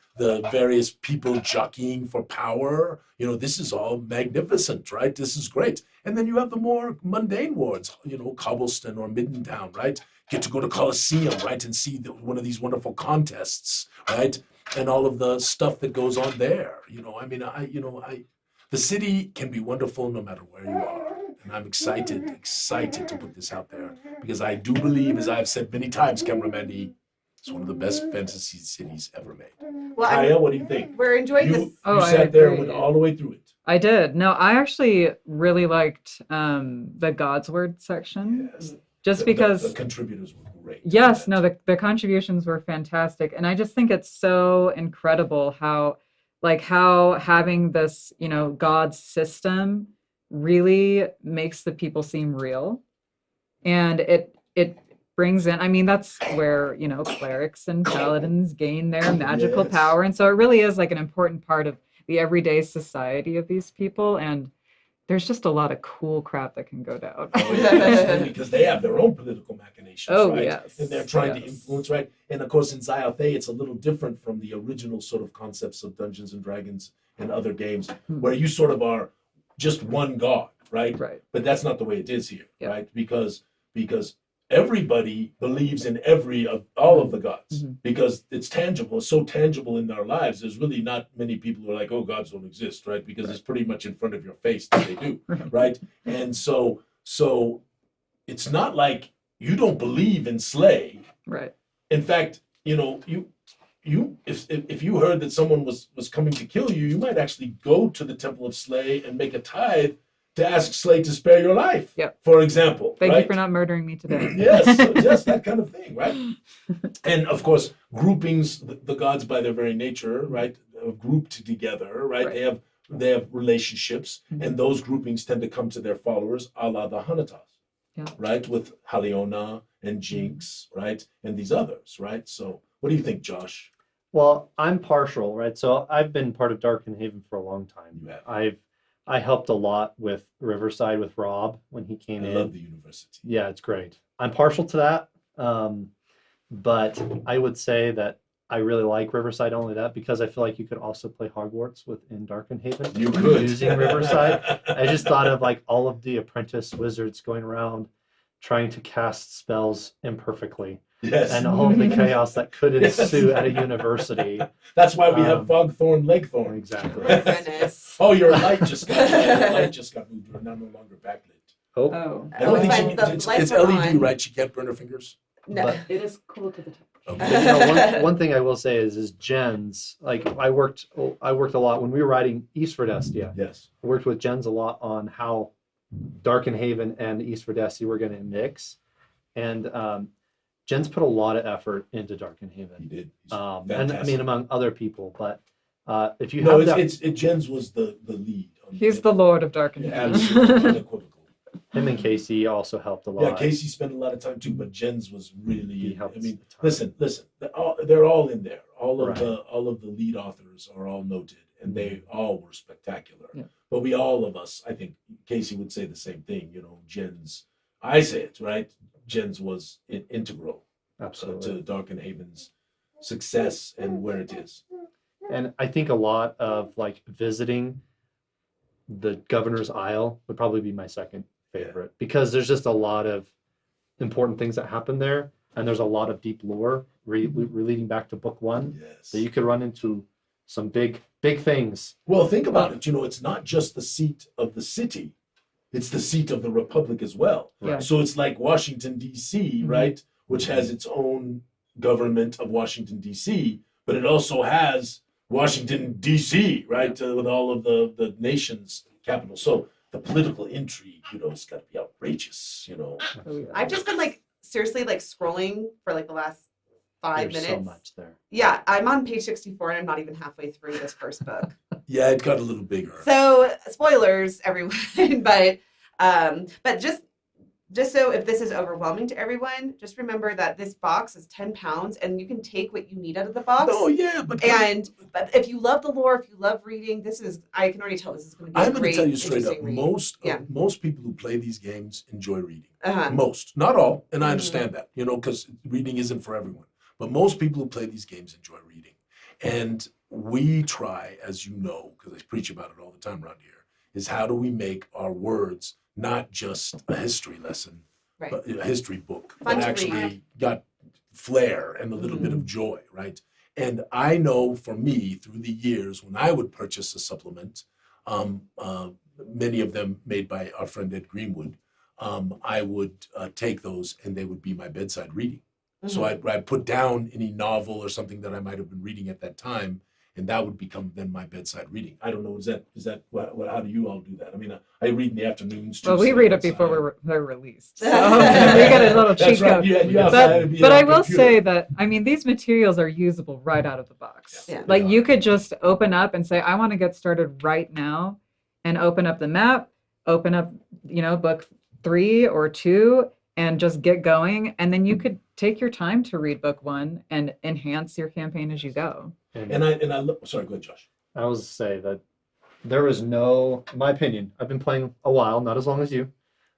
various people jockeying for power. This is all magnificent, right? This is great. And then you have the more mundane wards, Cobbleston or Middentown, right? Get to go to Coliseum, right? And see one of these wonderful contests, right? And all of the stuff that goes on there. The city can be wonderful no matter where you are. And I'm excited to put this out there because I do believe, as I've said many times, Cameraman, it's one of the best fantasy cities ever made. Well, Kiah, what do you think? we're enjoying this. You I sat there and agree. went all the way through it. I did. No, I actually really liked the God's Word section. Yes. Just because the contributors were great. Yes, no, the contributions were fantastic. And I just think it's so incredible how having this, God's system really makes the people seem real. And it brings in, that's where, clerics and paladins gain their magical power. And so it really is like an important part of the everyday society of these people, and there's just a lot of cool crap that can go down. Oh, yeah, absolutely, because they have their own political machinations, Oh, right? yes. And they're trying to Yes. influence, right? And of course, in Zyathé, it's a little different from the original sort of concepts of Dungeons and Dragons and other games, where you sort of are just one god, right? Right. But that's not the way it is here, Yeah. right? Because everybody believes in all of the gods, because it's tangible, it's so tangible in our lives. There's really not many people who are like, oh, gods don't exist, right? Because it's pretty much in front of your face that they do, right? And so it's not like you don't believe in Slay. Right. In fact, if you heard that someone was coming to kill you, you might actually go to the Temple of Slay and make a tithe to ask Slay to spare your life. Yep. For example. Thank right? you for not murdering me today. Yes, that kind of thing, right? And of course, groupings, the gods by their very nature, right, are grouped together, right? Right. They have relationships, and those groupings tend to come to their followers, a la the Hanatas, right, with Haliona and Jinx, right, and these others, right? So, what do you think, Josh? Well, I'm partial, right? So I've been part of Darkenhaven for a long time. You have. I helped a lot with Riverside with Rob when he came I in. love the university. Yeah, it's great. I'm partial to that, but I would say that I really like Riverside only that because I feel like you could also play Hogwarts within Darkenhaven. You could. Using Riverside. I just thought of like all of the apprentice wizards going around trying to cast spells imperfectly. Yes. And all of the chaos that could ensue at a university. That's why we have Fogthorn, Legthorn. Exactly. Oh, goodness. Oh, your light just got moved. You're now no longer backlit. Oh, Oh. I don't think but she the it's lights LED, are on. right? She can't burn her fingers. No. But- It is cool to the touch. Okay. one thing I will say is Jens, like I worked a lot when we were writing East Verdestia. Yes. I worked with Jens a lot on how Darkenhaven and East Verdestia were going to mix. And Jens put a lot of effort into Darkenhaven. He did. He's And I fantastic. mean, among other people, but if you No, have that, it's Jens was the lead. He's the Lord of Yeah, Darkenhaven. absolutely unequivocal. him and Casey also helped a lot. Yeah, Casey spent a lot of time too, but Jens was He really. helped I mean, a ton. listen. They're all in there. All of Right. the lead authors are all noted, and they all were spectacular. Yeah. But all of us, I think Casey would say the same thing. Jens. I say it right. Jens was integral Absolutely. to Darkenhaven's success and where it is. And I think a lot of like visiting the Governor's Isle would probably be my second favorite because there's just a lot of important things that happen there, and there's a lot of deep lore relating back to book one Yes. that you could run into some big things. Well, think about it. It's not just the seat of the city; it's the seat of the republic as well. Yeah. So it's like Washington D.C., right, which has its own government of Washington D.C., but it also has Washington D.C., right, with all of the nation's capital. So the political intrigue, it's got to be outrageous. Oh, yeah. I've just been seriously scrolling for the last 5 There's minutes. so much there. Yeah, I'm on page 64 and I'm not even halfway through this first book. Yeah, it got a little bigger. So spoilers, everyone, but just so if this is overwhelming to everyone, just remember that this box is 10 pounds and you can take what you need out of the box. Oh yeah, but But if you love the lore, if you love reading, I can already tell this is going to be I'm a going great, to tell you straight up, interesting read. most people who play these games enjoy reading. Uh-huh. Most, not all, and I understand that, because reading isn't for everyone. But most people who play these games enjoy reading, and we try, as you know, because I preach about it all the time around here, is how do we make our words not just a history lesson, Right. but a history book, Fun but to actually read. got flair and a little bit of joy, right? And I know for me, through the years, when I would purchase a supplement, many of them made by our friend Ed Greenwood, I would take those and they would be my bedside reading. So I'd put down any novel or something that I might have been reading at that time, and that would become then my bedside reading. I don't know, is that how do you all do that? I mean, I read in the afternoons too. Well, we so read it that's- before they're released. So we get a little That's cheat right. code. You have to be But on I a will computer. say that, these materials are usable right out of the box. Yeah. Like you could just open up and say, I want to get started right now, and open up the map, open up, book 3 or 2 and just get going. And then you could take your time to read book 1 and enhance your campaign as you go. And I sorry, go ahead, Josh. I will say that there is no, in my opinion, I've been playing a while, not as long as you,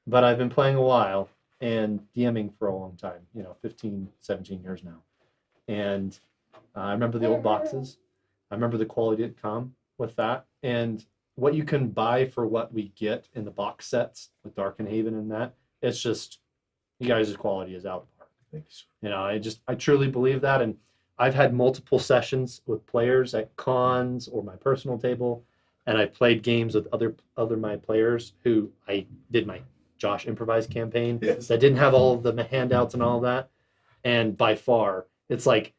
but I've been playing a while and DMing for a long time, 15, 17 years now. And I remember the old boxes. I remember the quality that come with that. And what you can buy for what we get in the box sets with Darkenhaven and that, it's just, you guys' quality is out of the park. Thank you, sir. I truly believe that. And I've had multiple sessions with players at cons or my personal table, and I played games with other my players who I did my Josh improvised campaign Yes. that didn't have all of the handouts and all that. And by far, it's like,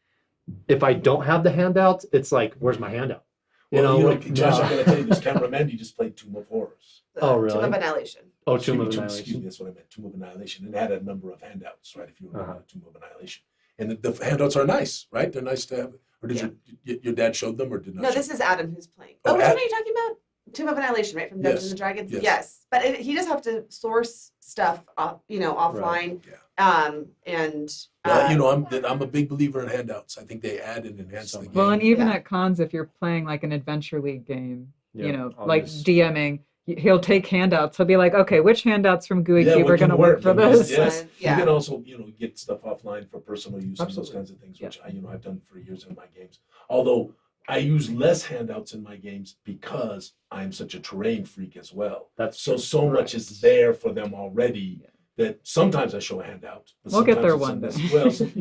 if I don't have the handouts, it's like, where's my handout? Josh, I'm going to tell you this. Cameron Mandy just played Tomb of Horrors. Oh, really? Tomb of Annihilation. Oh, Tomb of Excuse Annihilation. me, that's what I meant. Tomb of Annihilation. And it had a number of handouts, right? If you remember Uh-huh. Tomb of Annihilation. And the handouts are nice, right? They're nice to have. Or did your dad showed them or did not? No, show this is Adam who's playing. Oh, Oh, which Ad- one are you talking about? Tomb of Annihilation, right? From Dungeons Yes. and Dragons? Yes. Yes. But he does have to source stuff, offline. And Well, I'm a big believer in handouts. I think they add and enhance the game. Well, and even Yeah. at cons, if you're playing like an adventure league game, Yeah, like always. DMing, he'll take handouts. He'll be like, okay, which handouts from Gooey Cube what are going can to work for and this- this? Yes. Yeah. You can also, get stuff offline for personal use and those Absolutely. kinds of things, which I've done for years in my games. Although I use less handouts in my games because I'm such a terrain freak as well. That's So much is there for them already that sometimes I show a handout. But We'll get sometimes there it's one day. unnecessary.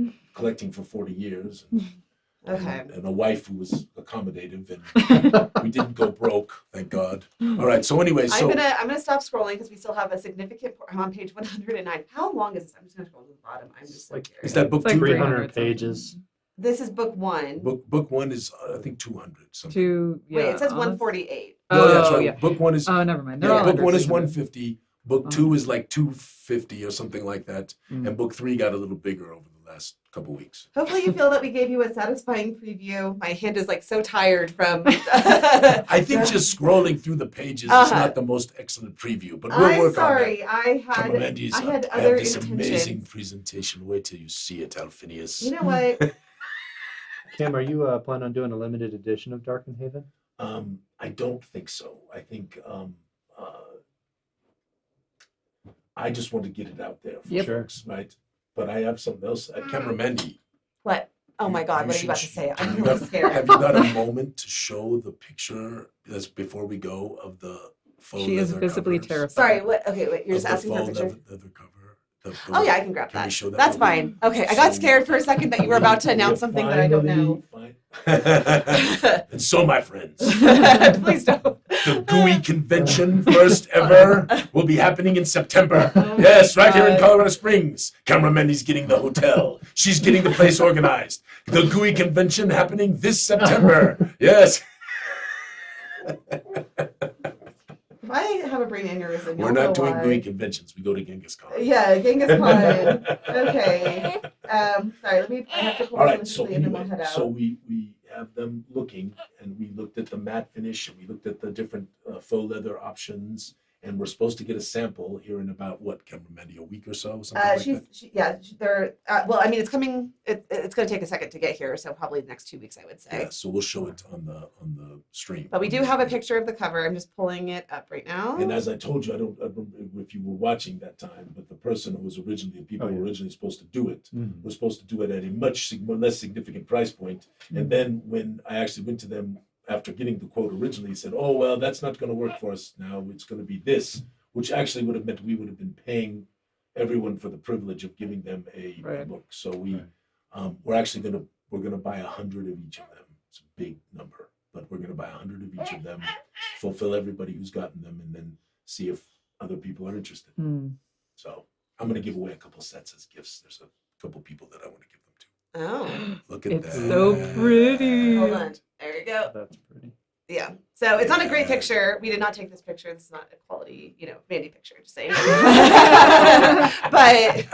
Well, collecting for 40 years. okay. And a wife who was accommodative, and we didn't go broke, thank God. All right. So anyway, I'm gonna stop scrolling because we still have a significant. I'm on page 109. How long is this? I'm just gonna scroll to the bottom. I'm just Like- curious. is that book It's like two? 300 something. pages. This is book one. Book one is I think 200 something. Wait, it says honest- 148. No, that's Oh, right. yeah. Book one is Oh, never mind. They're yeah, all book under one is 300. 150. Book two is like 250 or something like that, Mm. and book three got a little bigger over the last couple weeks. Hopefully you feel that we gave you a satisfying preview. My hand is like so tired from. I think just scrolling through the pages is Uh-huh. not the most excellent preview, but we'll I'm work sorry. I on that. had Commandees, I had I other have this amazing intentions. presentation. Wait till you see it, Alphinius. You know what? Cam, are you planning on doing a limited edition of Darkenhaven? I don't think so. I think I just want to get it out there for Yep. folks, right? But I have something else. Cameron Mandy. What? Oh my God! You What are you about to should- say? I'm have you really got- scared. Have you got a moment to show the picture that's before we go of the faux She is leather visibly covers? terrified. Sorry. What? Okay. Wait. You're Of just the asking for a faux picture. leather cover. Oh yeah, I can grab Can we that. show that That's movie? fine. Okay, I got So- scared for a second that you were about to announce something that I don't know. And so, my friends, Please don't. the Gooey Convention, first ever, will be happening in September. Oh Yes, right here in Colorado Springs. Camera Mandy's getting the hotel. She's getting the place organized. The Gooey Convention happening this September. Yes. If I have a brain aneurysm, We're you'll not know doing why. Gooey Conventions. We go to Genghis Khan. Yeah, Genghis Khan. Okay. Sorry, I have to pull All this right, so quickly and then we'll anyway, head out. so we have them looking, and we looked at the matte finish, and we looked at the different faux leather options, and we're supposed to get a sample here in about what, Cameron Mandy, a week or so, something like that. They're well. I mean, it's coming. It's going to take a second to get here, so probably the next 2 weeks, I would say. Yeah, so we'll show it on the stream. But we do have a picture of the cover. I'm just pulling it up right now. And as I told you, I don't remember if you were watching that time, but the person who was originally, people who were originally supposed to do it, were supposed to do it at a much less significant price point. And then when I actually went to them after getting the quote originally, said, "Oh well, that's not going to work for us now. It's going to be this," which actually would have meant we would have been paying everyone for the privilege of giving them a book. So we're actually going to buy 100 of each of them. It's a big number, but we're going to buy 100 of each of them, fulfill everybody who's gotten them, and then see if other people are interested. Hmm. So I'm going to give away a couple sets as gifts. There's a couple people that I want to give them to. Oh, Look at It's that. so pretty. hold on. There you go. That's pretty. Yeah. So it's not a great picture. We did not take this picture. This is not a quality, Mandy picture, just saying. But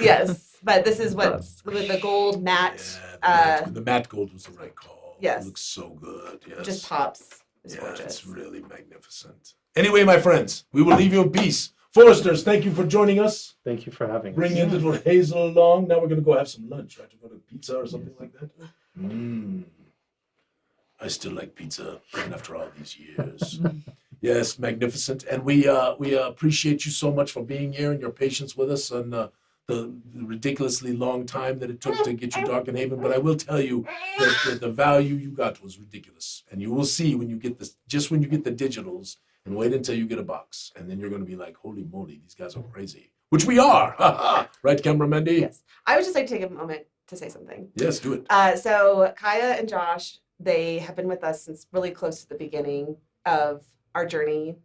yes, but this is what with the gold matte The matte gold was the right call. yes. It looks so good. Yes. just pops. It's Yeah, gorgeous. it's really magnificent. Anyway, my friends, we will leave you in peace. Foresters, thank you for joining us. Thank you for having us. Bring in little Hazel along. Now we're going to go have some lunch, right? To go to pizza or something like that. I still like pizza even after all these years. Yes, magnificent. And we appreciate you so much for being here and your patience with us and the ridiculously long time that it took to get you Darkenhaven. But I will tell you that the value you got was ridiculous. And you will see when you get this, just when you get the digitals, and wait until you get a box. And then you're going to be like, holy moly, these guys are crazy. Which we are. Right, Camera Mendy? Yes. I would just like to take a moment to say something. Yes, do it. So Kiah and Josh, they have been with us since really close to the beginning of our journey.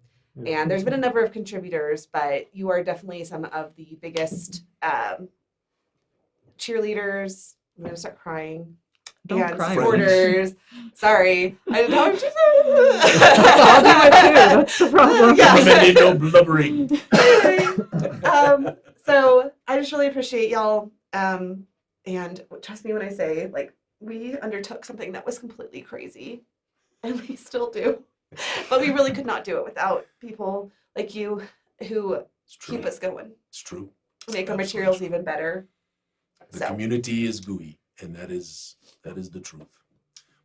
And there's been a number of contributors, but you are definitely some of the biggest cheerleaders. I'm going to start crying. Don't and cry. supporters. Sorry. I didn't know how to I'll do it too. That's the problem. Yeah. Mendy, no blubbering. Anyway, so I just really appreciate y'all. And trust me when I say, like, we undertook something that was completely crazy, and we still do. But we really could not do it without people like you who keep us going. It's true. Make our materials even better. The community is gooey, and that is the truth.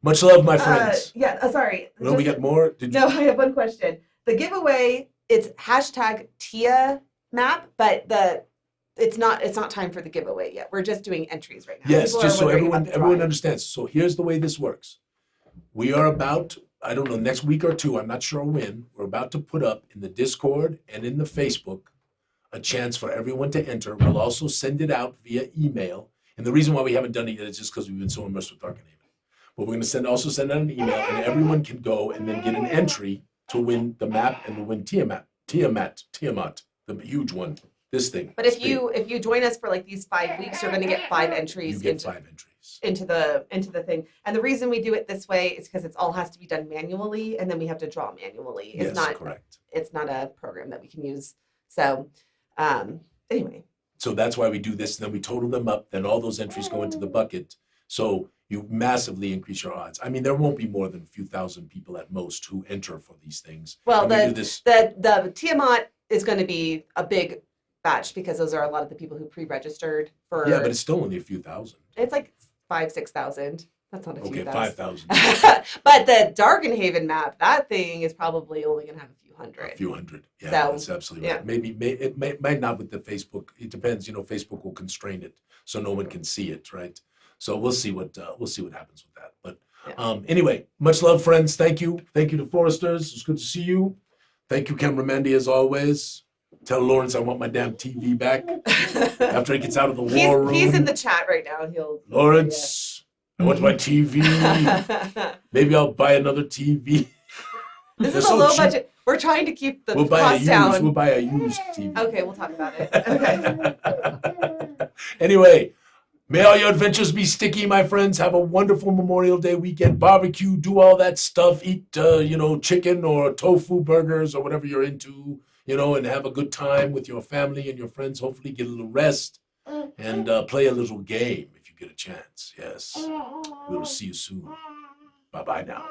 Much love, my friends. Sorry. Well, we got more. No, I have one question. The giveaway, it's hashtag TIA map, but it's not time for the giveaway yet. We're just doing entries right now. Yes, People just are so wondering about everyone the drawing. understands. So here's the way this works. We are about, I don't know, next week or two, I'm not sure when, we're about to put up in the Discord and in the Facebook a chance for everyone to enter. We'll also send it out via email. And the reason why we haven't done it yet is just because we've been so immersed with Darkenhaven. But we're going to also send out an email, and everyone can go and then get an entry to win the map and to win Tiamat, the huge one. This thing. But if you join us for like these 5 weeks, you're going to get 5 entries. You get 5 entries into the thing. And the reason we do it this way is because it all has to be done manually, and then we have to draw manually. It's yes, correct. It's not a program that we can use. So anyway. So that's why we do this. Then we total them up. Then all those entries go into the bucket. So you massively increase your odds. I mean, there won't be more than a few thousand people at most who enter for these things. Well, the Tiamat is going to be a big batch because those are a lot of the people who pre-registered for. Yeah, but it's still only a few thousand. It's like 5,000-6,000. That's not a few. Okay, 5,000. But the Darkenhaven map, that thing is probably only going to have a few hundred. A few hundred. Yeah, So, that's absolutely right. It might not with the Facebook. It depends. Facebook will constrain it so no one can see it, right? So we'll see what happens with that. But anyway, much love, friends. Thank you to Foresters. It's good to see you. Thank you, Camera Mendy, as always. Tell Lawrence I want my damn TV back after he gets out of the war room. He's in the chat right now. Lawrence, I want my TV. Maybe I'll buy another TV. This is a low budget. We're trying to keep the cost down. We'll buy a used TV. Okay, we'll talk about it. Okay. Anyway, may all your adventures be sticky, my friends. Have a wonderful Memorial Day weekend. Barbecue, do all that stuff. Eat, chicken or tofu burgers or whatever you're into, and have a good time with your family and your friends. Hopefully get a little rest and play a little game if you get a chance. Yes. We'll see you soon. Bye-bye now.